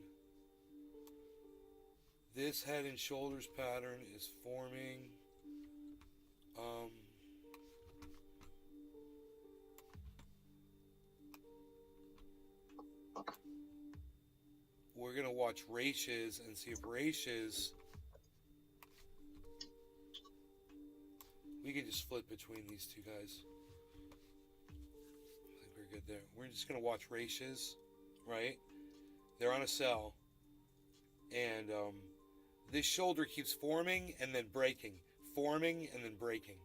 This head and shoulders pattern is forming. We're gonna watch Rachis and see if Rachis. We can just flip between these two guys. I think we're good there. We're just gonna watch Rachis, right? They're on a cell, and this shoulder keeps forming and then breaking, forming and then breaking.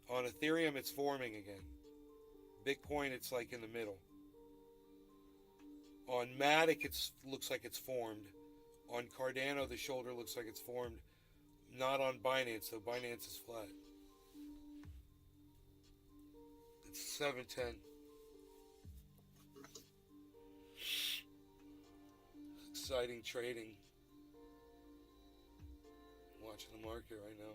On Ethereum, it's forming again. Bitcoin, it's like in the middle. On Matic, it looks like it's formed. On Cardano, the shoulder looks like it's formed. Not on Binance, though. Binance is flat. It's 7:10. Exciting trading. Watching the market right now.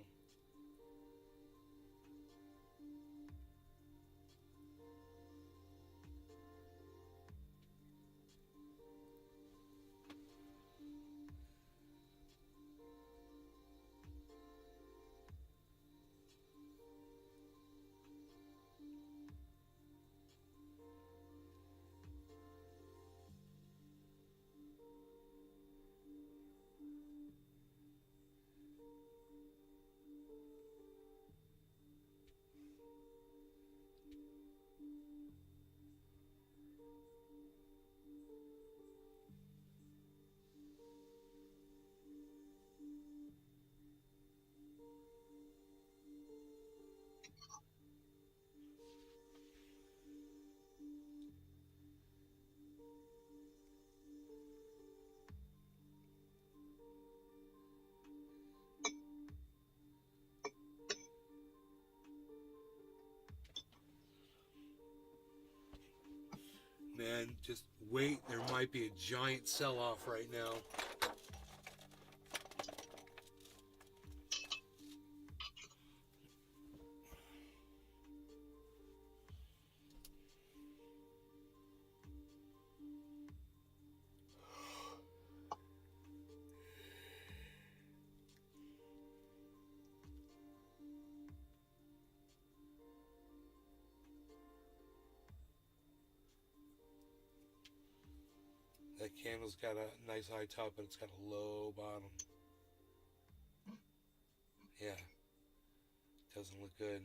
wait, there might be a giant sell-off right now. That candle's got a nice high top, but it's got a low bottom. Yeah, doesn't look good.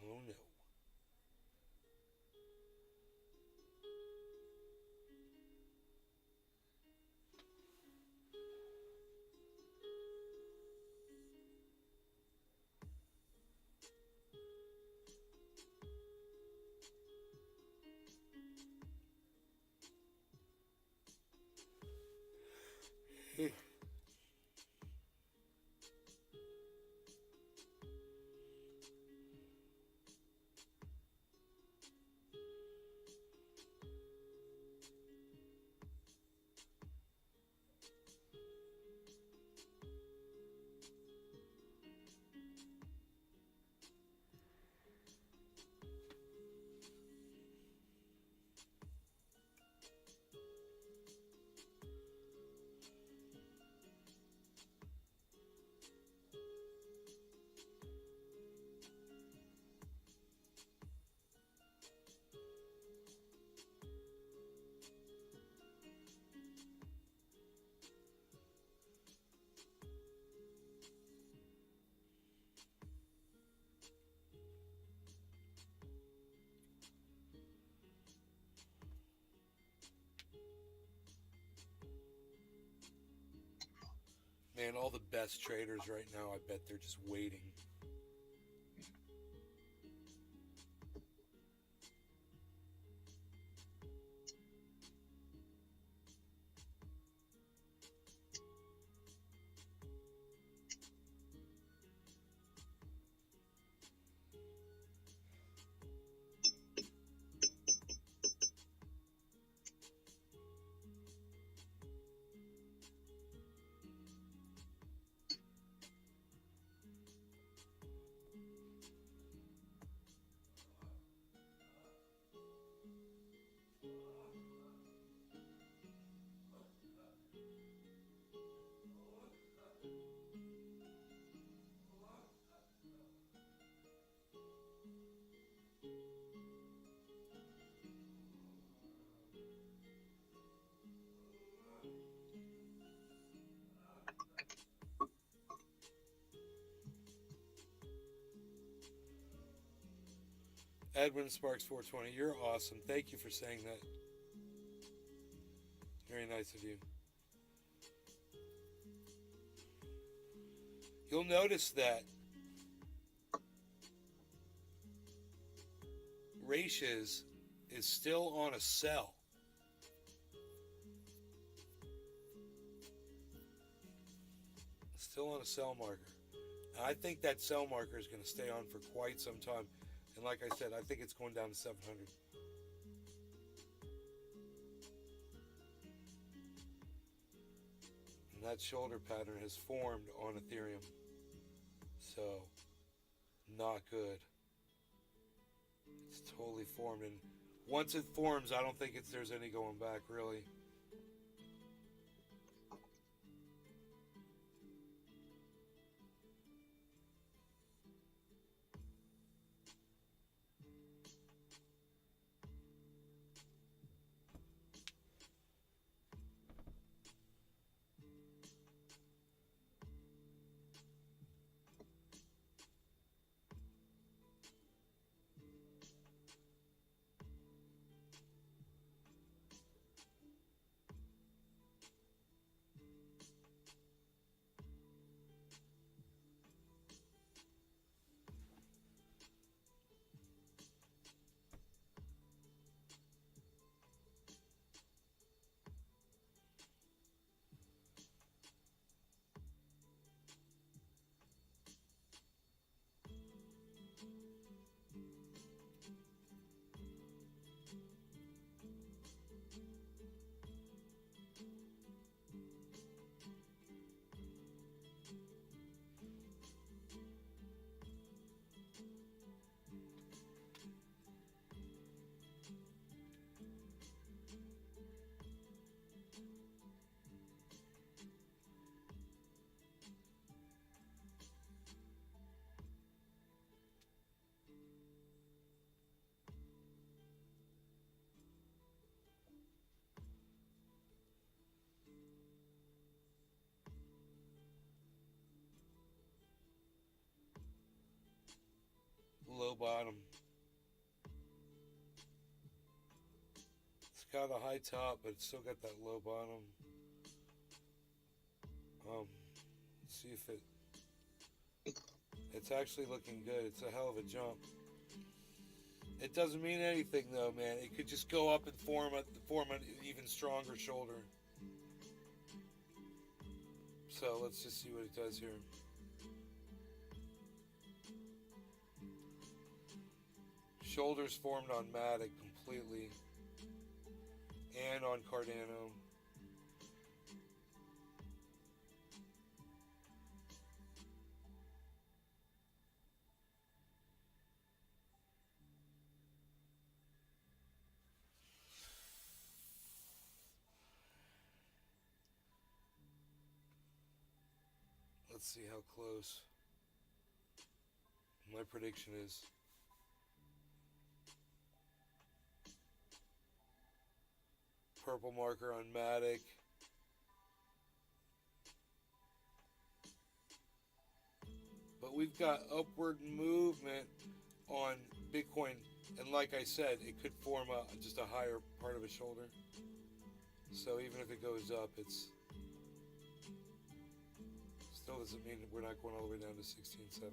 Oh no. Man, all the best traders right now, I bet they're just waiting. Edwin Sparks 420, you're awesome. Thank you for saying that. Very nice of you. You'll notice that Ratios is still on a sell. Still on a sell marker. And I think that sell marker is going to stay on for quite some time. And like I said, I think it's going down to 700. And that shoulder pattern has formed on Ethereum. So, not good. It's totally formed. And once it forms, I don't think there's any going back, really. low bottom. It's got a high top, but it's still got that low bottom. Let's see if it's actually looking good. It's a hell of a jump. It doesn't mean anything though, man. It could just go up and form an even stronger shoulder. So let's just see what it does here. Shoulders formed on Matic completely and on Cardano. Let's see how close. My prediction is purple marker on Matic. But we've got upward movement on Bitcoin, and like I said, it could form just a higher part of a shoulder. So even if it goes up, it's still doesn't mean we're not going all the way down to 16.7.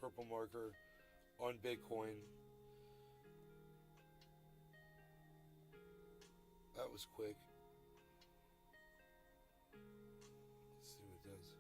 Purple marker on Bitcoin. That was quick. Let's see what it does.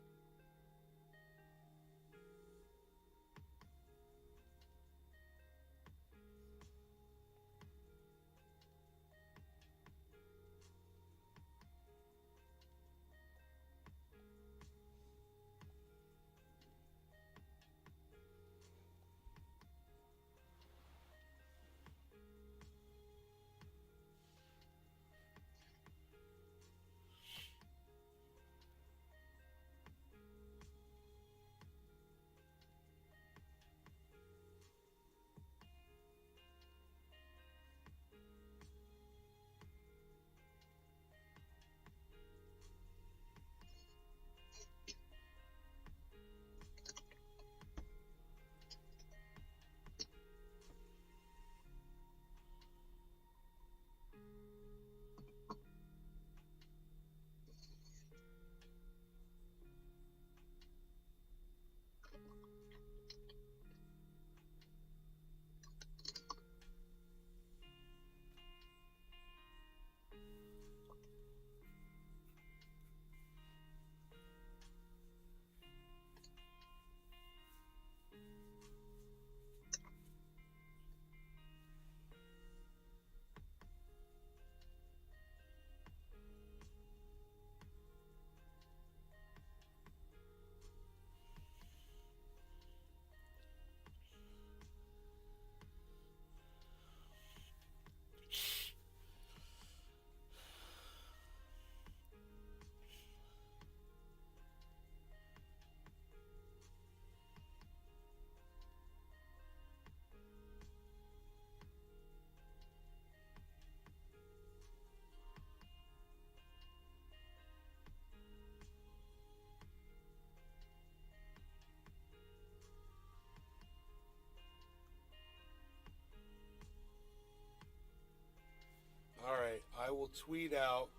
Alright, I will tweet out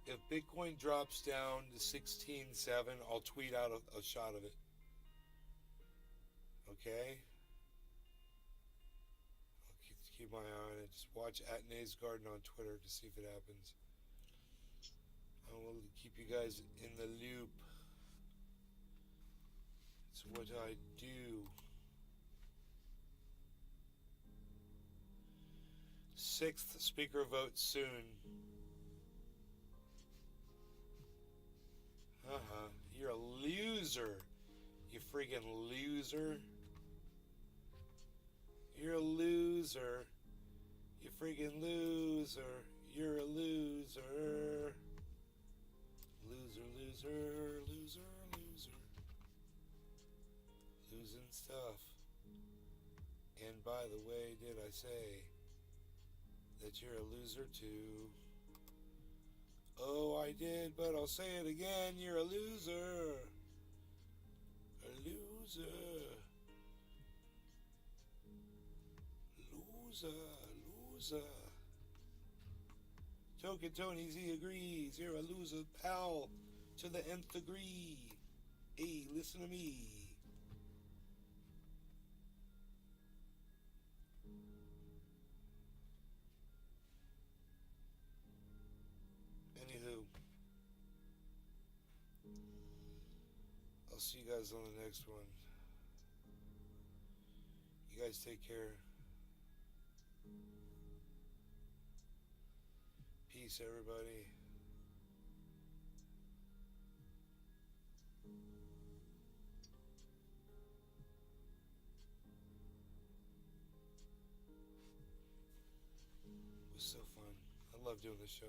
if Bitcoin drops down to 16.7, I'll tweet out a shot of it. Okay? I'll keep my eye on it. Just watch @NaysGarden on Twitter to see if it happens. I will keep you guys in the loop. It's what I do. 6th speaker vote soon. You're a loser. You freaking loser. loser. You freaking loser. You're a loser. Loser, loser, loser, loser. Losing stuff. And by the way, did I say that you're a loser too? Oh, I did, but I'll say it again. You're a loser. A loser. Loser. Loser. Token Tony Z agrees. You're a loser, pal, to the nth degree. Hey, listen to me. Anywho, I'll see you guys on the next one. You guys take care. Peace, everybody. It was so fun. I love doing this show.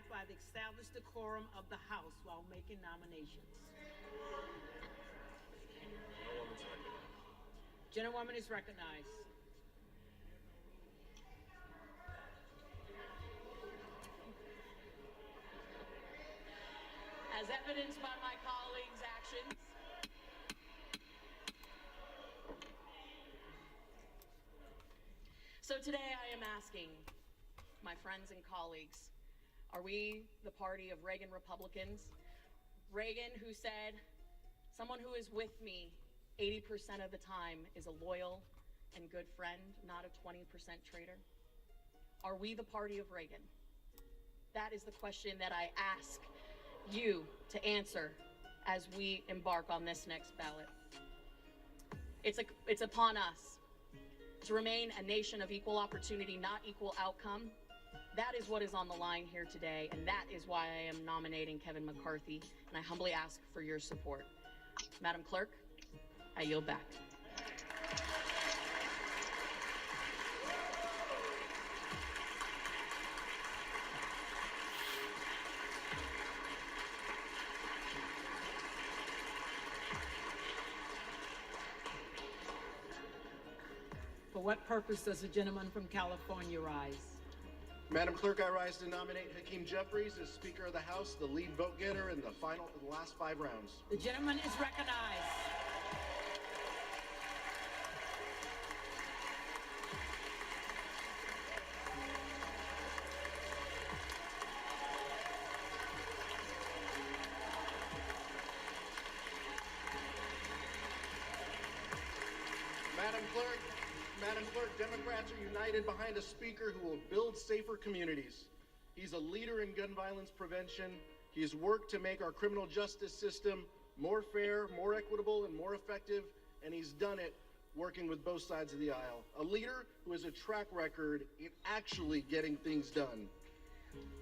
By the established decorum of the House while making nominations. Gentlewoman is recognized. As evidenced by my colleagues' actions, so today I am asking my friends and colleagues, are we the party of Reagan Republicans? Reagan, who said, someone who is with me 80% of the time is a loyal and good friend, not a 20% traitor. Are we the party of Reagan? That is the question that I ask you to answer as we embark on this next ballot. It's upon us to remain a nation of equal opportunity, not equal outcome. That is what is on the line here today, and that is why I am nominating Kevin McCarthy, and I humbly ask for your support. Madam Clerk, I yield back. For what purpose does the gentleman from California rise? Madam Clerk, I rise to nominate Hakeem Jeffries as Speaker of the House, the lead vote getter in the last 5 rounds. The gentleman is recognized. Madam Clerk, Democrats are united behind a speaker who will build safer communities. He's a leader in gun violence prevention. He has worked to make our criminal justice system more fair, more equitable, and more effective, and he's done it working with both sides of the aisle. A leader who has a track record in actually getting things done.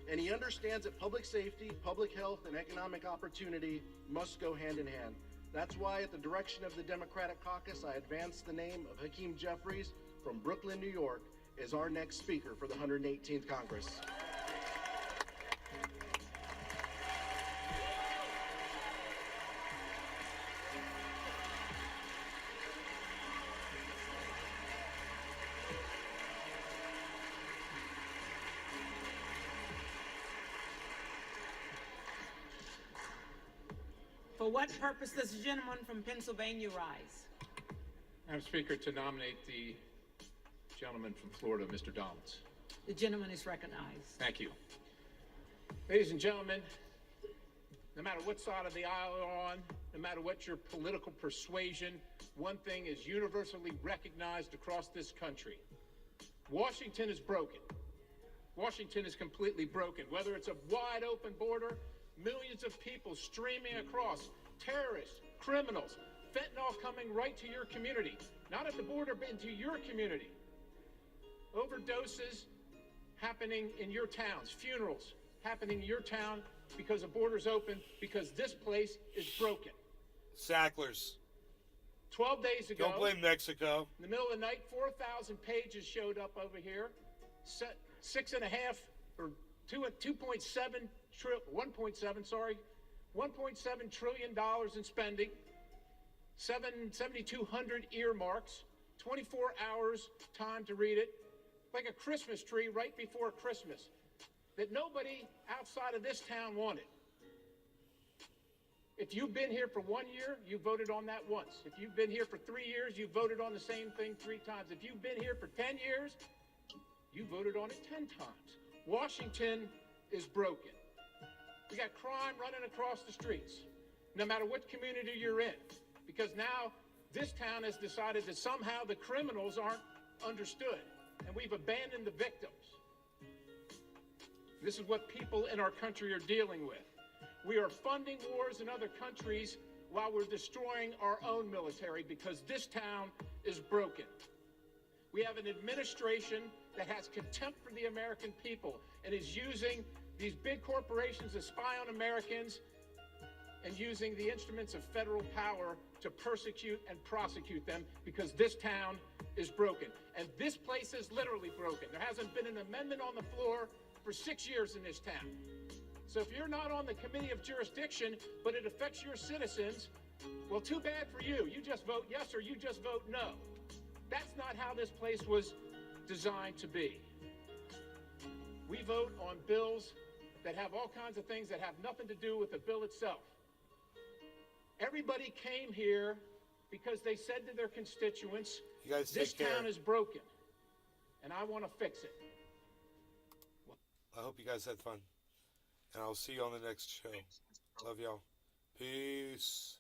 And he understands that public safety, public health, and economic opportunity must go hand in hand. That's why, at the direction of the Democratic caucus, I advance the name of Hakeem Jeffries from Brooklyn, New York, as our next speaker for the 118th Congress. For what purpose does the gentleman from Pennsylvania rise? Madam Speaker, to nominate the gentleman from Florida, Mr. Donalds. The gentleman is recognized. Thank you. Ladies and gentlemen, no matter what side of the aisle you're on, no matter what your political persuasion, one thing is universally recognized across this country. Washington is broken. Washington is completely broken. Whether it's a wide open border, millions of people streaming across, terrorists, criminals, fentanyl coming right to your community. Not at the border, but into your community. Overdoses happening in your towns, funerals happening in your town because the border's open, because this place is broken. Sacklers. 12 days ago, Don't blame Mexico. in the middle of the night, 4,000 pages showed up over here. 6.5 or 2.7 $1.7 trillion in spending, 7,200 earmarks, 24 hours time to read it, like a Christmas tree right before Christmas, that nobody outside of this town wanted. If you've been here for 1 year, you voted on that once. If you've been here for 3 years, you voted on the same thing 3 times. If you've been here for 10 years, you voted on it 10 times. Washington is broken. We got crime running across the streets, no matter what community you're in, because now this town has decided that somehow the criminals aren't understood, and we've abandoned the victims. This is what people in our country are dealing with. We are funding wars in other countries while we're destroying our own military because this town is broken. We have an administration that has contempt for the American people and is using these big corporations to spy on Americans and using the instruments of federal power to persecute and prosecute them because this town is broken. And this place is literally broken. There hasn't been an amendment on the floor for 6 years in this town. So if you're not on the committee of jurisdiction, but it affects your citizens, well, too bad for you. You just vote yes or you just vote no. That's not how this place was designed to be. We vote on bills that have all kinds of things that have nothing to do with the bill itself. Everybody came here because they said to their constituents, You guys this take care. town is broken, and I want to fix it. I hope you guys had fun. And I'll see you on the next show. Love y'all. Peace.